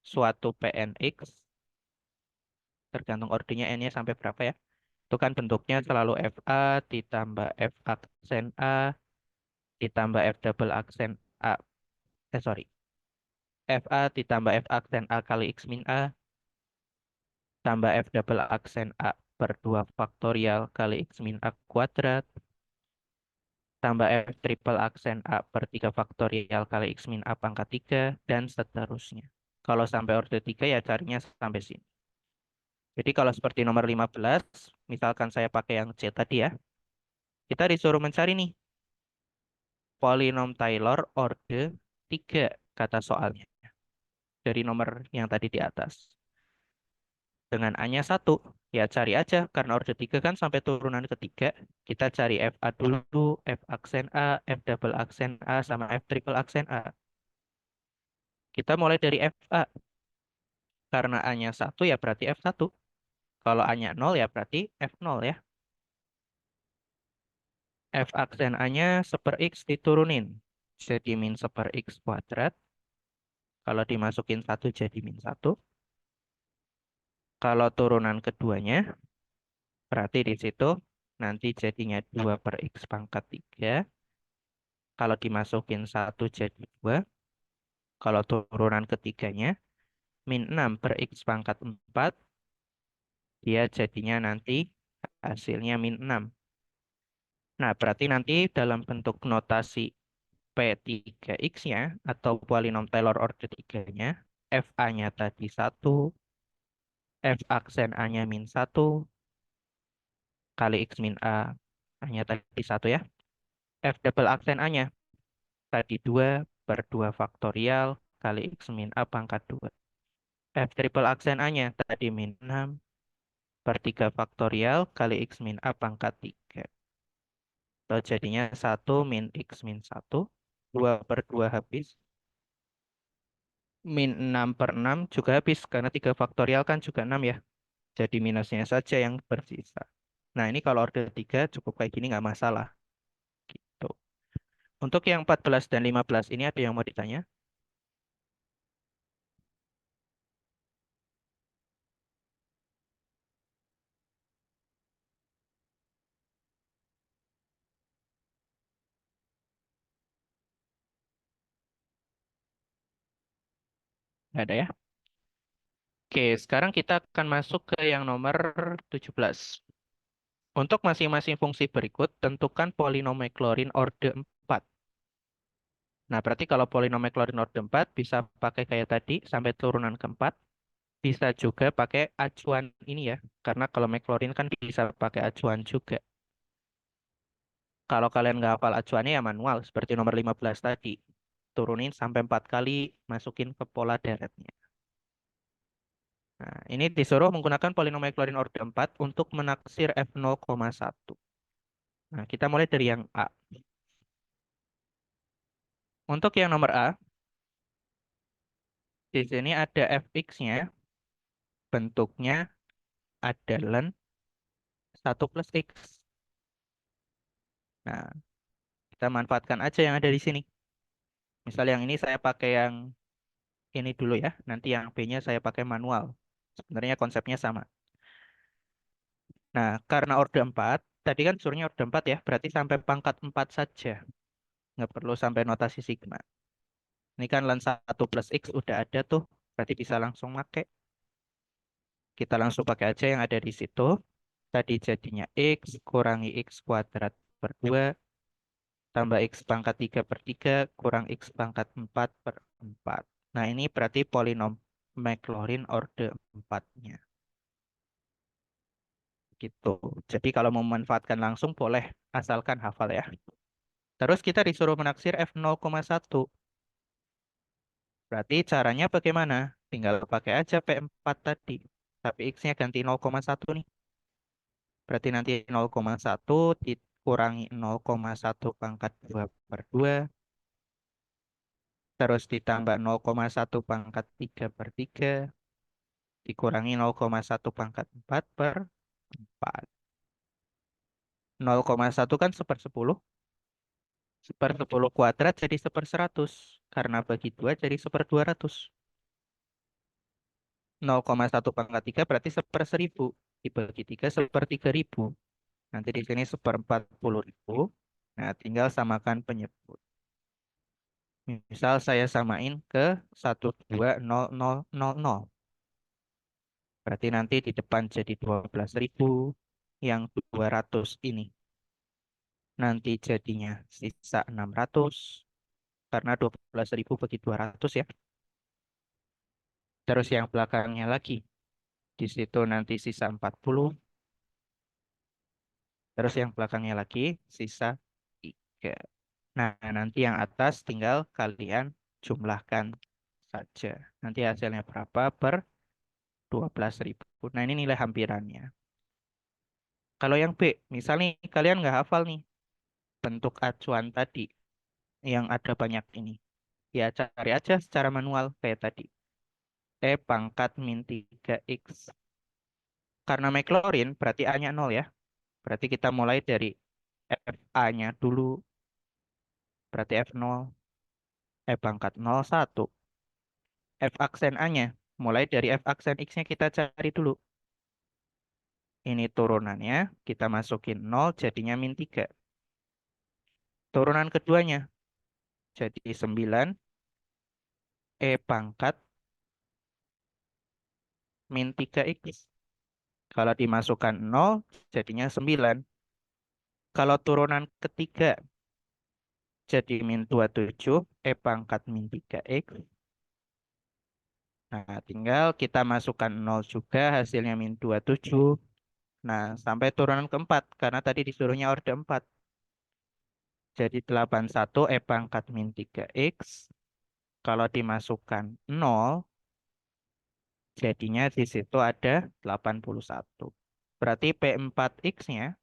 suatu Pnx, tergantung ordenya n-nya sampai berapa ya. Itu kan bentuknya selalu FA ditambah F aksen A ditambah F double aksen A. Sorry. FA ditambah F aksen A kali X min A tambah F double aksen A per 2 faktorial kali X min A kuadrat tambah F triple aksen A per 3 faktorial kali X min A pangkat 3 dan seterusnya. Kalau sampai orde 3 ya carinya sampai sini. Jadi kalau seperti nomor 15, misalkan saya pakai yang C tadi ya, kita disuruh mencari nih polinom Taylor orde 3 kata soalnya dari nomor yang tadi di atas. Dengan A-nya 1, ya cari aja. Karena orde 3 kan sampai turunan ketiga. Kita cari FA dulu, F aksen A, F double aksen A, sama F triple aksen A. Kita mulai dari FA. Karena A-nya 1 ya berarti F1. Kalau A-nya 0 ya berarti F0 ya. F aksen A-nya 1/x diturunin. Jadi min 1/x kuadrat. Kalau dimasukin 1 jadi min 1. Kalau turunan keduanya, berarti di situ nanti jadinya 2/x pangkat 3. Kalau dimasukin 1 jadi 2. Kalau turunan ketiganya, min 6/x pangkat 4. Dia jadinya nanti hasilnya min 6. Nah, berarti nanti dalam bentuk notasi P3X-nya atau polinom Taylor order 3-nya, FA-nya tadi 1, F aksen A-nya min 1, kali X min A, A-nya tadi 1 ya. F double aksen A-nya tadi 2 per 2 faktorial, kali X min A pangkat 2. F triple aksen A-nya tadi min 6 per 3 faktorial, kali X min A pangkat 3. Atau jadinya 1 min X min 1, 2 per 2 habis, min 6 per 6 juga habis, karena 3 faktorial kan juga 6 ya. Jadi minusnya saja yang bersisa. Nah, ini kalau order 3 cukup kayak gini nggak masalah. Gitu. Untuk yang 14 dan 15 ini ada yang mau ditanya? Nggak ada ya? Oke, sekarang kita akan masuk ke yang nomor 17. Untuk masing-masing fungsi berikut, tentukan polinom Maclaurin orde 4. Nah, berarti kalau polinom Maclaurin orde 4 bisa pakai kayak tadi sampai turunan keempat. Bisa juga pakai acuan ini ya. Karena kalau Maclaurin kan bisa pakai acuan juga. Kalau kalian nggak hafal acuannya ya manual, seperti nomor 15 tadi. Turunin sampai 4 kali, masukin ke pola deretnya. Nah, ini disuruh menggunakan polinom Maclaurin orde 4 untuk menaksir F0,1. Nah, kita mulai dari yang A. Untuk yang nomor A, di sini ada fx-nya, bentuknya adalah 1 plus x. Nah, kita manfaatkan aja yang ada di sini. Misal yang ini saya pakai yang ini dulu ya, nanti yang B-nya saya pakai manual. Sebenarnya konsepnya sama. Nah, karena orde 4, tadi kan suruhnya orde 4 ya, berarti sampai pangkat 4 saja. Nggak perlu sampai notasi sigma. Ini kan ln 1 plus x udah ada tuh, berarti bisa langsung pakai. Kita langsung pakai aja yang ada di situ. Tadi jadinya x kurangi x kuadrat per 2 tambah x pangkat 3 per 3 kurang x pangkat 4 per 4. Nah, ini berarti polinom Maclaurin orde 4-nya. Gitu. Jadi kalau mau memanfaatkan langsung boleh, asalkan hafal ya. Terus kita disuruh menaksir F0,1. Berarti caranya bagaimana? Tinggal pakai aja P4 tadi. Tapi X-nya ganti 0,1 nih. Berarti nanti 0,1 dikurangi 0,1 pangkat 2 per 2. Terus ditambah 0,1 pangkat 3 per 3. Dikurangi 0,1 pangkat 4 per 4. 0,1 kan 1/10. 1/10 kuadrat jadi 1/100. Karena bagi 2 jadi 1/200. 0,1 pangkat 3 berarti 1/1000. Dibagi 3 1/3000. Nanti di sini 1/40.000. Nah, tinggal samakan penyebut. Misal saya samain ke 1200000. Berarti nanti di depan jadi 12.000. Yang 200 ini. Nanti jadinya sisa 600. Karena 12.000 bagi 200 ya. Terus yang belakangnya lagi. Di situ nanti sisa 40. Terus yang belakangnya lagi sisa 3. Nah, nanti yang atas tinggal kalian jumlahkan saja. Nanti hasilnya berapa per 12.000. Nah, ini nilai hampirannya. Kalau yang B, misal nih kalian nggak hafal nih bentuk acuan tadi yang ada banyak ini. Ya, cari aja secara manual kayak tadi. E pangkat min 3x. Karena Maclaurin berarti A-nya 0 ya. Berarti kita mulai dari FA-nya dulu. Berarti F0. E pangkat 01. F aksen A-nya. Mulai dari F aksen X-nya kita cari dulu. Ini turunannya. Kita masukin 0 jadinya min 3. Turunan keduanya. Jadi 9. E pangkat min 3x. Kalau dimasukkan 0 jadinya 9. Kalau turunan ketiga. jadi min 27 E pangkat min 3X. Nah, tinggal kita masukkan 0 juga, hasilnya min 27. Nah, sampai turunan keempat, karena tadi disuruhnya orde 4. Jadi 81 E pangkat min 3X. Kalau dimasukkan 0, jadinya di situ ada 81. Berarti P4X-nya,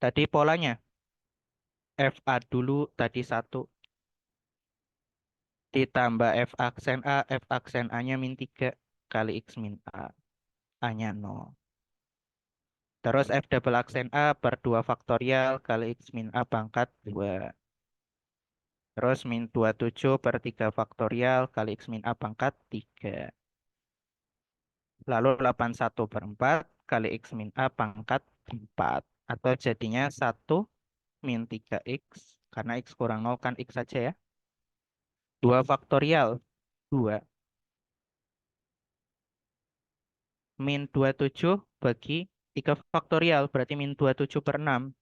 tadi polanya, FA dulu tadi 1. Ditambah F aksen A, F aksen A-nya min 3 kali X min A. A-nya 0. Terus F double aksen A per 2 faktorial kali X min A pangkat 2. Terus min 27 per 3 faktorial kali X min A pangkat 3. Lalu 81 per 4 kali X min A pangkat 4. Atau jadinya 1 min 3X. Karena X kurang 0 kan X saja ya. 2 faktorial. 2. Min 27 bagi 3 faktorial. Berarti min 27 per 6.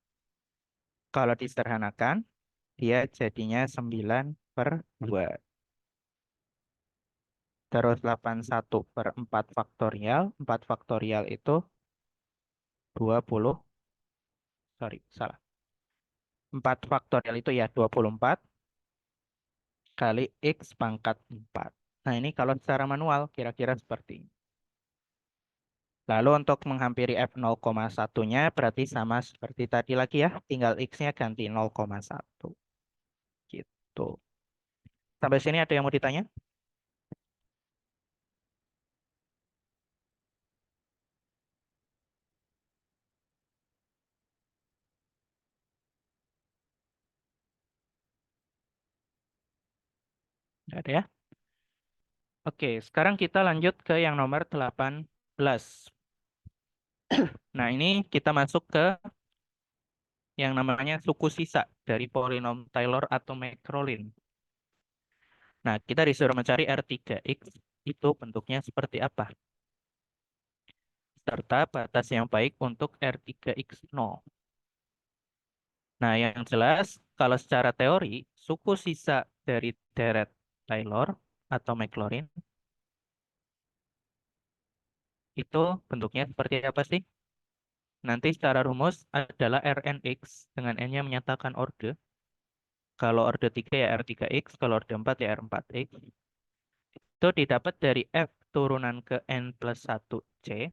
Kalau disederhanakan, dia jadinya 9 per 2. Terus 81 per 4 faktorial. 4 faktorial itu 20. Sorry, salah. 4 faktorial itu ya 24 kali X pangkat 4. Nah, ini kalau secara manual kira-kira seperti ini. Lalu untuk menghampiri F 0,1-nya berarti sama seperti tadi lagi ya. Tinggal X-nya ganti 0,1. Gitu. Sampai sini ada yang mau ditanya? Nggak ada ya? Oke, sekarang kita lanjut ke yang nomor 18. Nah, ini kita masuk ke yang namanya suku sisa dari polinom Taylor atau Maclaurin. Nah, kita disuruh mencari R3X itu bentuknya seperti apa, serta batas yang baik untuk R3X0. Nah, yang jelas, kalau secara teori, suku sisa dari deret Taylor atau Maclaurin itu bentuknya seperti apa sih? Nanti secara rumus adalah Rnx dengan N-nya menyatakan orde. Kalau orde 3 ya R3X, kalau orde 4 ya R4X. Itu didapat dari F turunan ke N plus 1C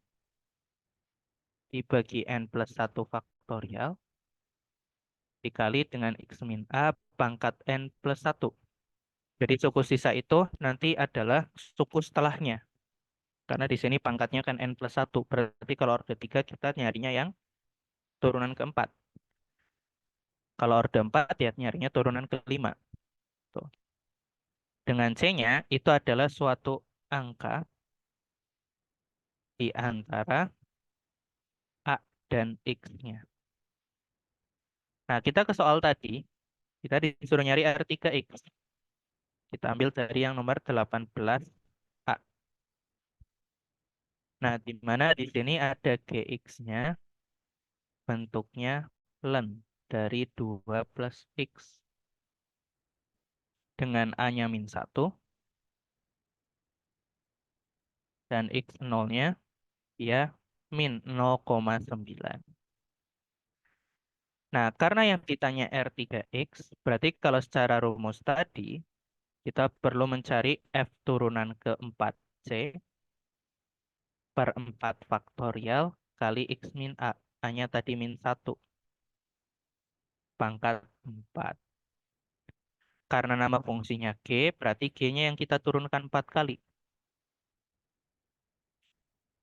dibagi N plus 1 faktorial dikali dengan X min A pangkat N plus 1. Jadi suku sisa itu nanti adalah suku setelahnya. Karena di sini pangkatnya kan N plus 1. Berarti kalau orde 3 kita nyarinya yang turunan keempat. Kalau orde 4 ya nyarinya turunan kelima. Tuh. Dengan C-nya itu adalah suatu angka di antara A dan X-nya. Nah, kita ke soal tadi, kita disuruh nyari R3X. Kita ambil dari yang nomor 18A. Nah, di mana di sini ada GX-nya bentuknya len dari 2 plus X. Dengan A-nya min 1 dan X0-nya ya min 0,9. Nah, karena yang ditanya R3X, berarti kalau secara rumus tadi, kita perlu mencari F turunan ke-4C per 4 faktorial kali X min A. A-nya tadi min 1 pangkat 4. Karena nama fungsinya G, berarti G-nya yang kita turunkan 4 kali.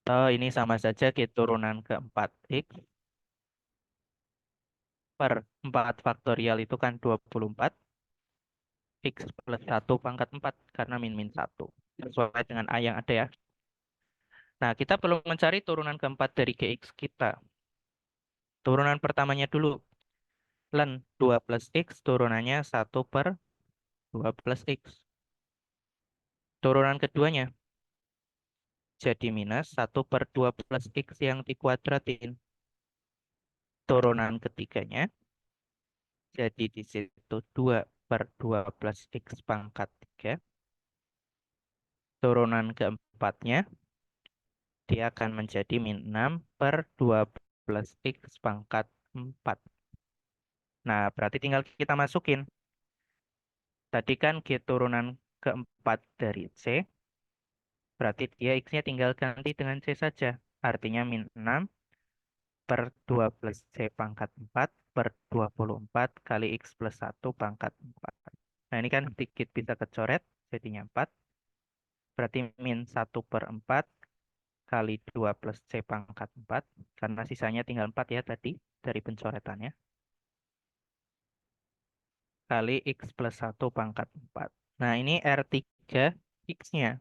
Oh, ini sama saja G turunan ke-4X per 4 faktorial itu kan 24. X plus 1 pangkat 4 karena min 1. Sesuai dengan A yang ada ya. Nah, kita perlu mencari turunan keempat dari GX kita. Turunan pertamanya dulu. Len 2 plus X turunannya 1 per 2 plus X. Turunan keduanya jadi minus 1 per 2 plus X yang dikuadratin. Turunan ketiganya Jadi di situ 2 per 12 X pangkat 3. Turunan keempatnya, dia akan menjadi min 6 per 12 X pangkat 4. Nah, berarti tinggal kita masukin. Tadi kan turunan keempat dari C, berarti dia X-nya tinggal ganti dengan C saja. Artinya min 6 per 12 C pangkat 4 per 24 kali X plus 1 pangkat 4. Nah, ini kan sedikit bisa kecoret, jadinya 4. Berarti min 1 per 4 kali 2 plus C pangkat 4. Karena sisanya tinggal 4 ya tadi dari pencoretannya. Kali X plus 1 pangkat 4. Nah, ini R3 X-nya.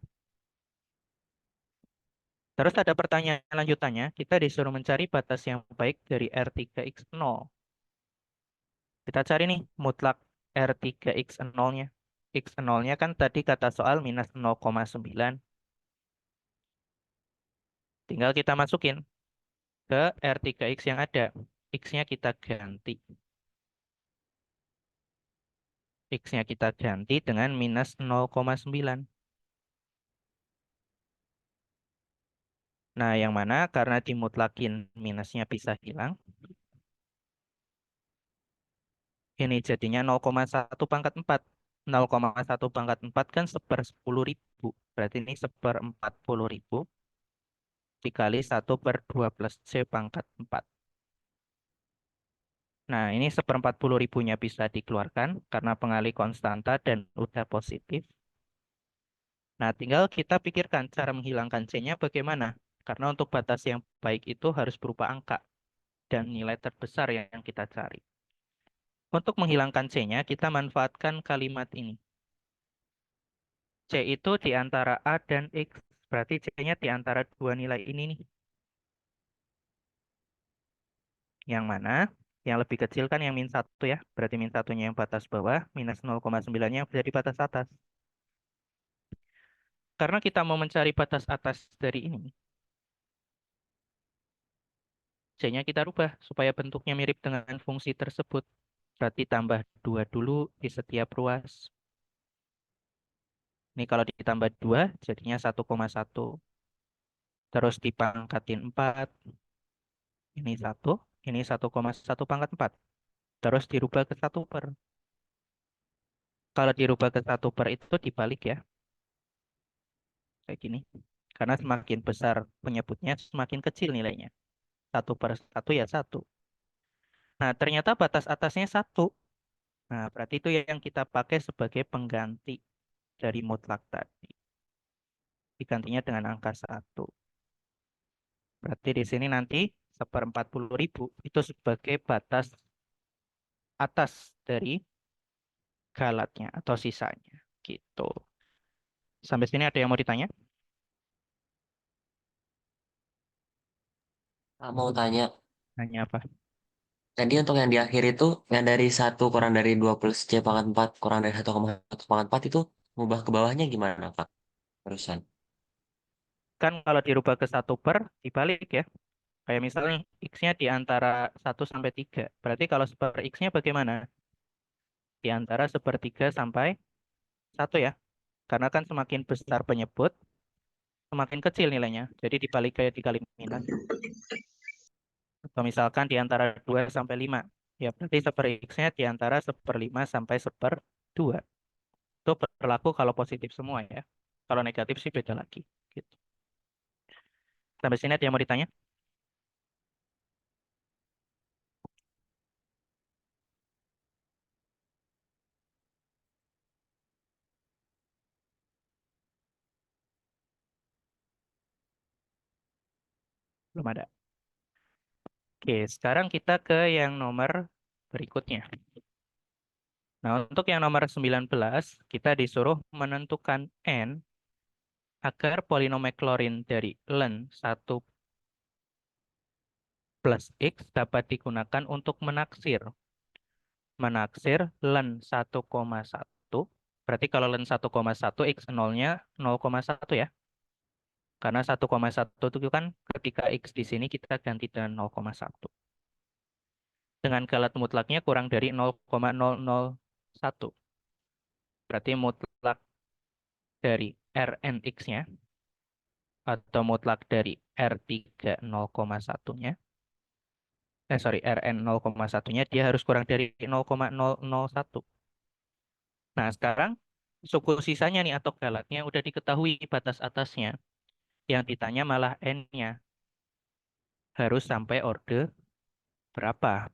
Terus ada pertanyaan lanjutannya, kita disuruh mencari batas yang baik dari R3X0. Kita cari nih mutlak R3X0-nya. X0-nya kan tadi kata soal minus 0,9. Tinggal kita masukin ke R3X yang ada. X-nya kita ganti. X-nya kita ganti dengan minus 0,9. Nah, yang mana karena dimutlakin minusnya bisa hilang. Ini jadinya 0,1 pangkat 4. 0,1 pangkat 4 kan seper 10.000. Berarti ini seper 40.000 dikali 1 per 12 C pangkat 4. Nah, ini seper 40.000-nya bisa dikeluarkan karena pengalih konstanta dan udah positif. Nah, tinggal kita pikirkan cara menghilangkan C-nya bagaimana. Karena untuk batas yang baik itu harus berupa angka dan nilai terbesar yang kita cari. Untuk menghilangkan C-nya, kita manfaatkan kalimat ini. C itu di antara A dan X. Berarti C-nya di antara dua nilai ini nih. Yang mana? Yang lebih kecil kan yang min 1 ya. Berarti min 1-nya yang batas bawah, minus 0,9-nya yang jadi batas atas. Karena kita mau mencari batas atas dari ini, C-nya kita rubah supaya bentuknya mirip dengan fungsi tersebut. Berarti tambah 2 dulu di setiap ruas. Ini kalau ditambah 2 jadinya 1,1. Terus dipangkatin 4. Ini 1. Ini 1,1 pangkat 4. Terus dirubah ke 1 per. Kalau dirubah ke 1 per itu dibalik ya. Kayak gini. Karena semakin besar penyebutnya, semakin kecil nilainya. 1 per 1 ya 1. Nah, ternyata batas atasnya 1. Nah, berarti itu yang kita pakai sebagai pengganti dari mutlak tadi. Digantinya dengan angka 1. Berarti di sini nanti 1/40.000 itu sebagai batas atas dari galatnya atau sisanya. Gitu. Sampai sini ada yang mau ditanya? Mau tanya, Nanya apa? tadi untuk yang di akhir itu, yang dari satu kurang dari 2 plus C pangkat 4 kurang dari 1,1 pangkat 4 itu, ngubah ke bawahnya gimana, Kak? Terusan. Kan kalau dirubah ke 1 per, dibalik ya. Kayak misalnya nih, X-nya di antara 1 sampai 3. Berarti kalau per X-nya bagaimana? Di antara sepertiga sampai 1 ya. Karena kan semakin besar penyebut, semakin kecil nilainya. Jadi dibalik kayak dikali minus. Atau misalkan di antara 2 sampai 5. Ya berarti seper X-nya di antara 1/5 sampai 1/2. Itu berlaku kalau positif semua ya. Kalau negatif sih beda lagi. Gitu. Sampai sini ada yang mau ditanya? Belum ada. Oke, sekarang kita ke yang nomor berikutnya. Nah, untuk yang nomor 19, kita disuruh menentukan N agar polinom Maclaurin dari len 1 plus X dapat digunakan untuk menaksir. Menaksir len 1,1. Berarti kalau len 1,1 X0-nya 0,1 ya. Karena 1,1 itu kan ketika X di sini kita ganti dengan 0,1. dengan galat mutlaknya kurang dari 0,001. Berarti mutlak dari Rn X-nya atau mutlak dari R3 0,1-nya. Sorry, Rn 0,1-nya dia harus kurang dari 0,001. Nah, sekarang suku sisanya nih atau galatnya udah diketahui batas atasnya. Yang ditanya malah N-nya. Harus sampai orde berapa?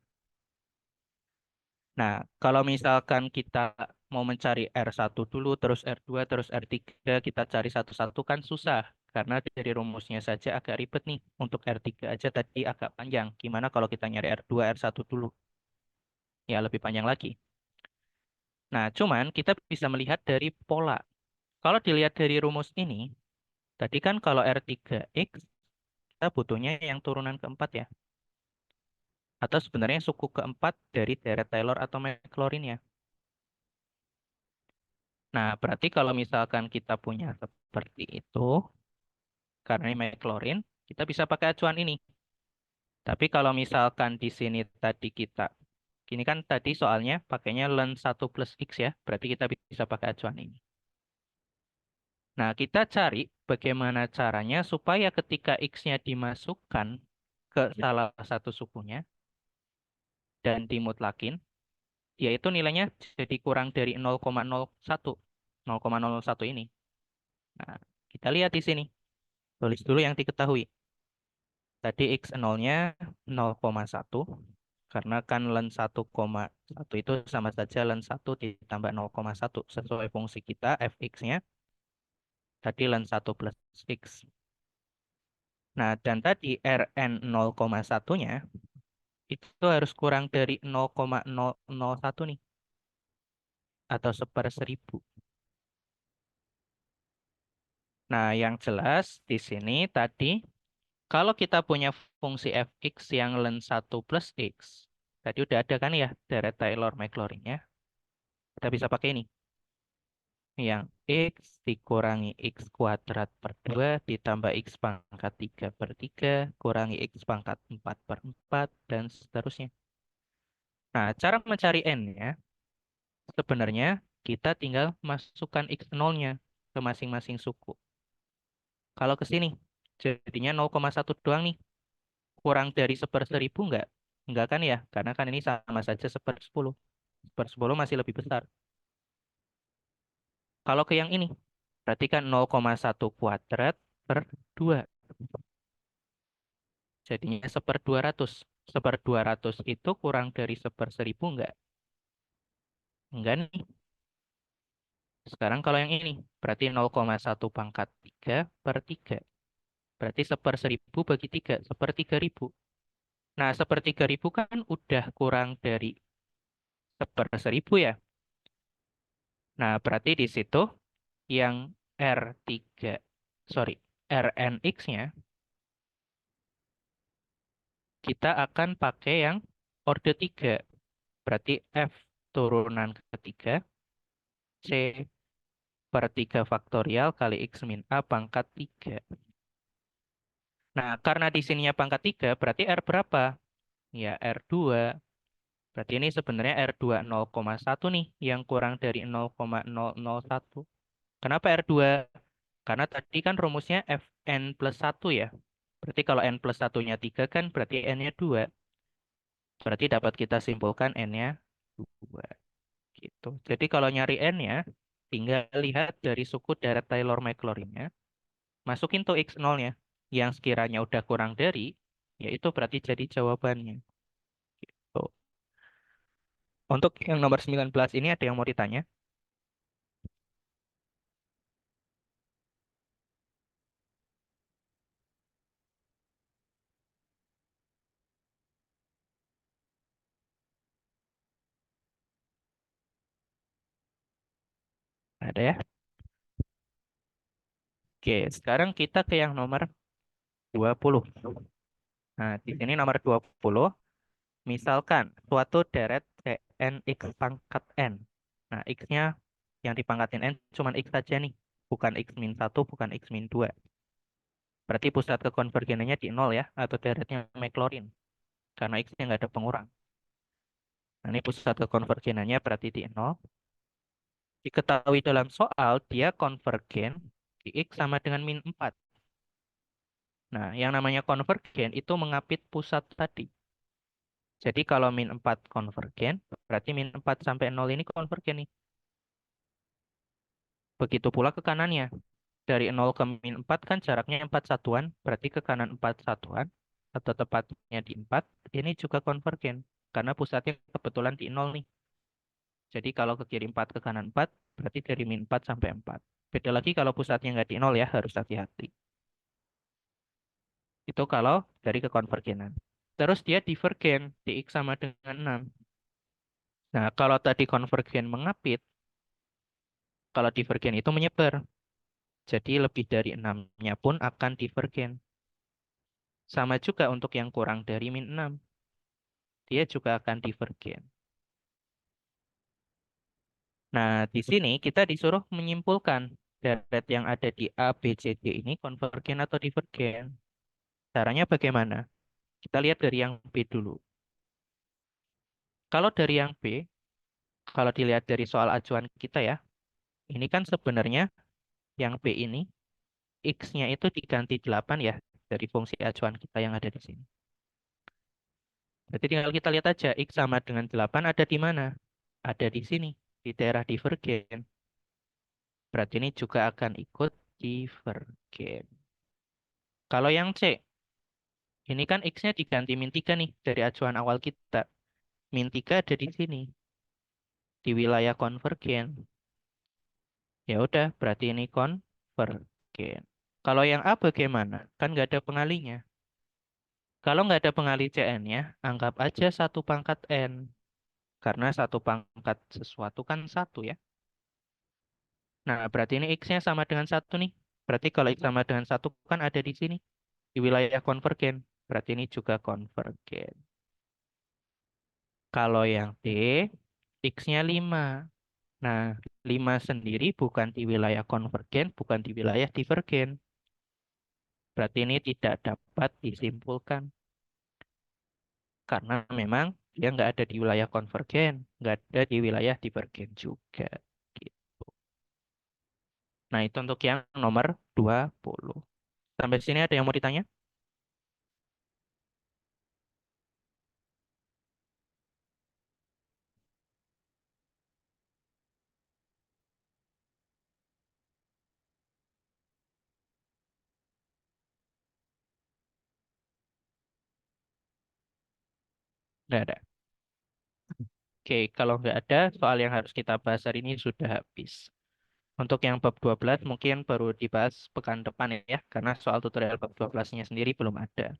Nah, kalau misalkan kita mau mencari R1 dulu, terus R2, terus R3, kita cari satu-satu kan susah. Karena dari rumusnya saja agak ribet nih. Untuk R3 aja tadi agak panjang. Gimana kalau kita nyari R2, R1 dulu? Ya, lebih panjang lagi. Nah, cuman kita bisa melihat dari pola. Kalau dilihat dari rumus ini, tadi kan kalau R3X, kita butuhnya yang turunan keempat ya. Atau sebenarnya suku keempat dari deret Taylor atau Maclaurin ya. Nah, berarti kalau misalkan kita punya seperti itu, karena ini Maclaurin, kita bisa pakai acuan ini. Tapi kalau misalkan di sini tadi kita, ini kan tadi soalnya pakainya len 1 plus X ya, berarti kita bisa pakai acuan ini. Nah, kita cari bagaimana caranya supaya ketika X-nya dimasukkan ke salah satu sukunya dan dimutlakin, yaitu nilainya jadi kurang dari 0,01. 0,001 ini. Nah, kita lihat di sini. Tulis dulu yang diketahui. Tadi X0-nya 0,1. Karena kan len 1,1 itu sama saja len 1 ditambah 0,1. Sesuai fungsi kita, fx-nya tadi len 1 plus x. Nah, dan tadi Rn 0,1-nya itu harus kurang dari 0,001 nih. Atau 1/1000. Nah, yang jelas di sini tadi, kalau kita punya fungsi fx yang len 1 plus x, tadi udah ada kan ya deret Taylor-Maclaurin-nya. Kita bisa pakai ini. Yang x dikurangi x kuadrat per 2 ditambah x pangkat 3 per 3 kurangi x pangkat 4 per 4 dan seterusnya. Nah, cara mencari n-nya sebenarnya kita tinggal masukkan x0-nya ke masing-masing suku. Kalau ke sini, jadinya 0,1 doang nih. Kurang dari 1/1000 enggak? Enggak kan ya? Karena kan ini sama saja 1/10. 1/10 masih lebih besar. Kalau ke yang ini, berarti kan 0,1 kuadrat per 2. Jadinya 1/200. 1/200 itu kurang dari 1/1000 enggak? Enggak nih. Sekarang kalau yang ini, berarti 0,1 pangkat 3 per 3. Berarti 1/1000 bagi 3, 1/3000. Nah, 1/3000 kan udah kurang dari 1/1000 ya. Nah, berarti di situ yang R3, sorry, RNX-nya kita akan pakai yang orde 3. Berarti F turunan ketiga, C per 3 faktorial kali X min A pangkat 3. Nah, karena di sininya pangkat 3, berarti R berapa? Ya, R2. Berarti ini sebenarnya R2 0,1 nih, yang kurang dari 0,001. Kenapa R2? Karena tadi kan rumusnya Fn plus 1 ya. Berarti kalau N plus 1-nya 3 kan berarti N-nya 2. Berarti dapat kita simpulkan N-nya 2. Gitu. Jadi kalau nyari N-nya, tinggal lihat dari suku deret Taylor-Maclaurin-nya. Masukin tuh X0-nya. Yang sekiranya udah kurang dari, yaitu berarti jadi jawabannya. Tuh. Untuk yang nomor 19 ini ada yang mau ditanya? Ada ya? Oke, sekarang kita ke yang nomor 20. Nah, di sini nomor 20, misalkan suatu deret Cn x pangkat n. Nah, x-nya yang dipangkatin n cuma x saja nih. Bukan x min 1, bukan x min 2. Berarti pusat kekonvergenannya di 0 ya, atau deretnya Maclaurin. Karena x-nya nggak ada pengurang. Nah, ini pusat kekonvergenannya berarti di 0. Diketahui dalam soal dia konvergen di X sama dengan min 4. Nah, yang namanya konvergen itu mengapit pusat tadi. Jadi kalau min 4 konvergen, berarti min 4 sampai 0 ini konvergen nih. Begitu pula ke kanannya. Dari 0 ke min 4 kan jaraknya 4 satuan, berarti ke kanan 4 satuan, atau tepatnya di 4, ini juga konvergen. Karena pusatnya kebetulan di 0 nih. Jadi kalau ke kiri 4 ke kanan 4, berarti dari min 4 sampai 4. Beda lagi kalau pusatnya nggak di 0 ya, harus hati-hati. Itu kalau dari kekonvergenan. Terus dia divergen, di X sama dengan 6. Nah, kalau tadi konvergen mengapit, kalau divergen itu menyebar. Jadi lebih dari 6-nya pun akan divergen. Sama juga untuk yang kurang dari min 6. Dia juga akan divergen. Nah, di sini kita disuruh menyimpulkan deret yang ada di A, B, C, D ini konvergen atau divergen. Caranya bagaimana? Kita lihat dari yang B dulu. Kalau dari yang B, kalau dilihat dari soal acuan kita ya, ini kan sebenarnya yang B ini, X-nya itu diganti 8 ya, dari fungsi acuan kita yang ada di sini. Berarti tinggal kita lihat aja, X sama dengan 8 ada di mana? Ada di sini, di daerah divergen. Berarti ini juga akan ikut divergen. Kalau yang C, ini kan X-nya diganti min 3 nih, dari acuan awal kita. Min 3 ada di sini, di wilayah konvergen. Ya udah, berarti ini konvergen. Kalau yang A bagaimana? Kan nggak ada pengalinya. Kalau nggak ada pengali Cn-nya, anggap aja satu pangkat N. Karena satu pangkat sesuatu kan satu ya. Nah, berarti ini X-nya sama dengan satu nih. Berarti kalau X sama dengan satu kan ada di sini. Di wilayah konvergen. Berarti ini juga konvergen. Kalau yang D, X-nya 5. Nah, 5 sendiri bukan di wilayah konvergen, bukan di wilayah divergen. Berarti ini tidak dapat disimpulkan. Karena memang dia nggak ada di wilayah konvergen, nggak ada di wilayah divergen juga. Gitu. Nah, itu untuk yang nomor 20. Sampai sini ada yang mau ditanya? Nggak ada. Oke, kalau nggak ada, soal yang harus kita bahas hari ini sudah habis. Untuk yang bab 12 mungkin baru dibahas pekan depan ya, karena soal tutorial bab 12-nya sendiri belum ada.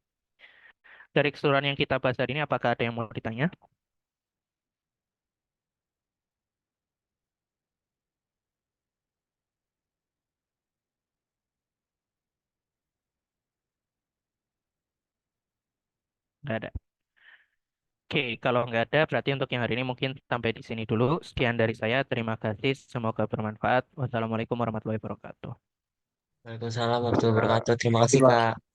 Dari keseluruhan yang kita bahas hari ini, apakah ada yang mau ditanya? Nggak ada. Oke, kalau nggak ada, berarti untuk yang hari ini mungkin sampai di sini dulu. Sekian dari saya, terima kasih. Semoga bermanfaat. Wassalamualaikum warahmatullahi wabarakatuh. Waalaikumsalam warahmatullahi Ya, wabarakatuh. Terima makasih kasih, Pak. Kak.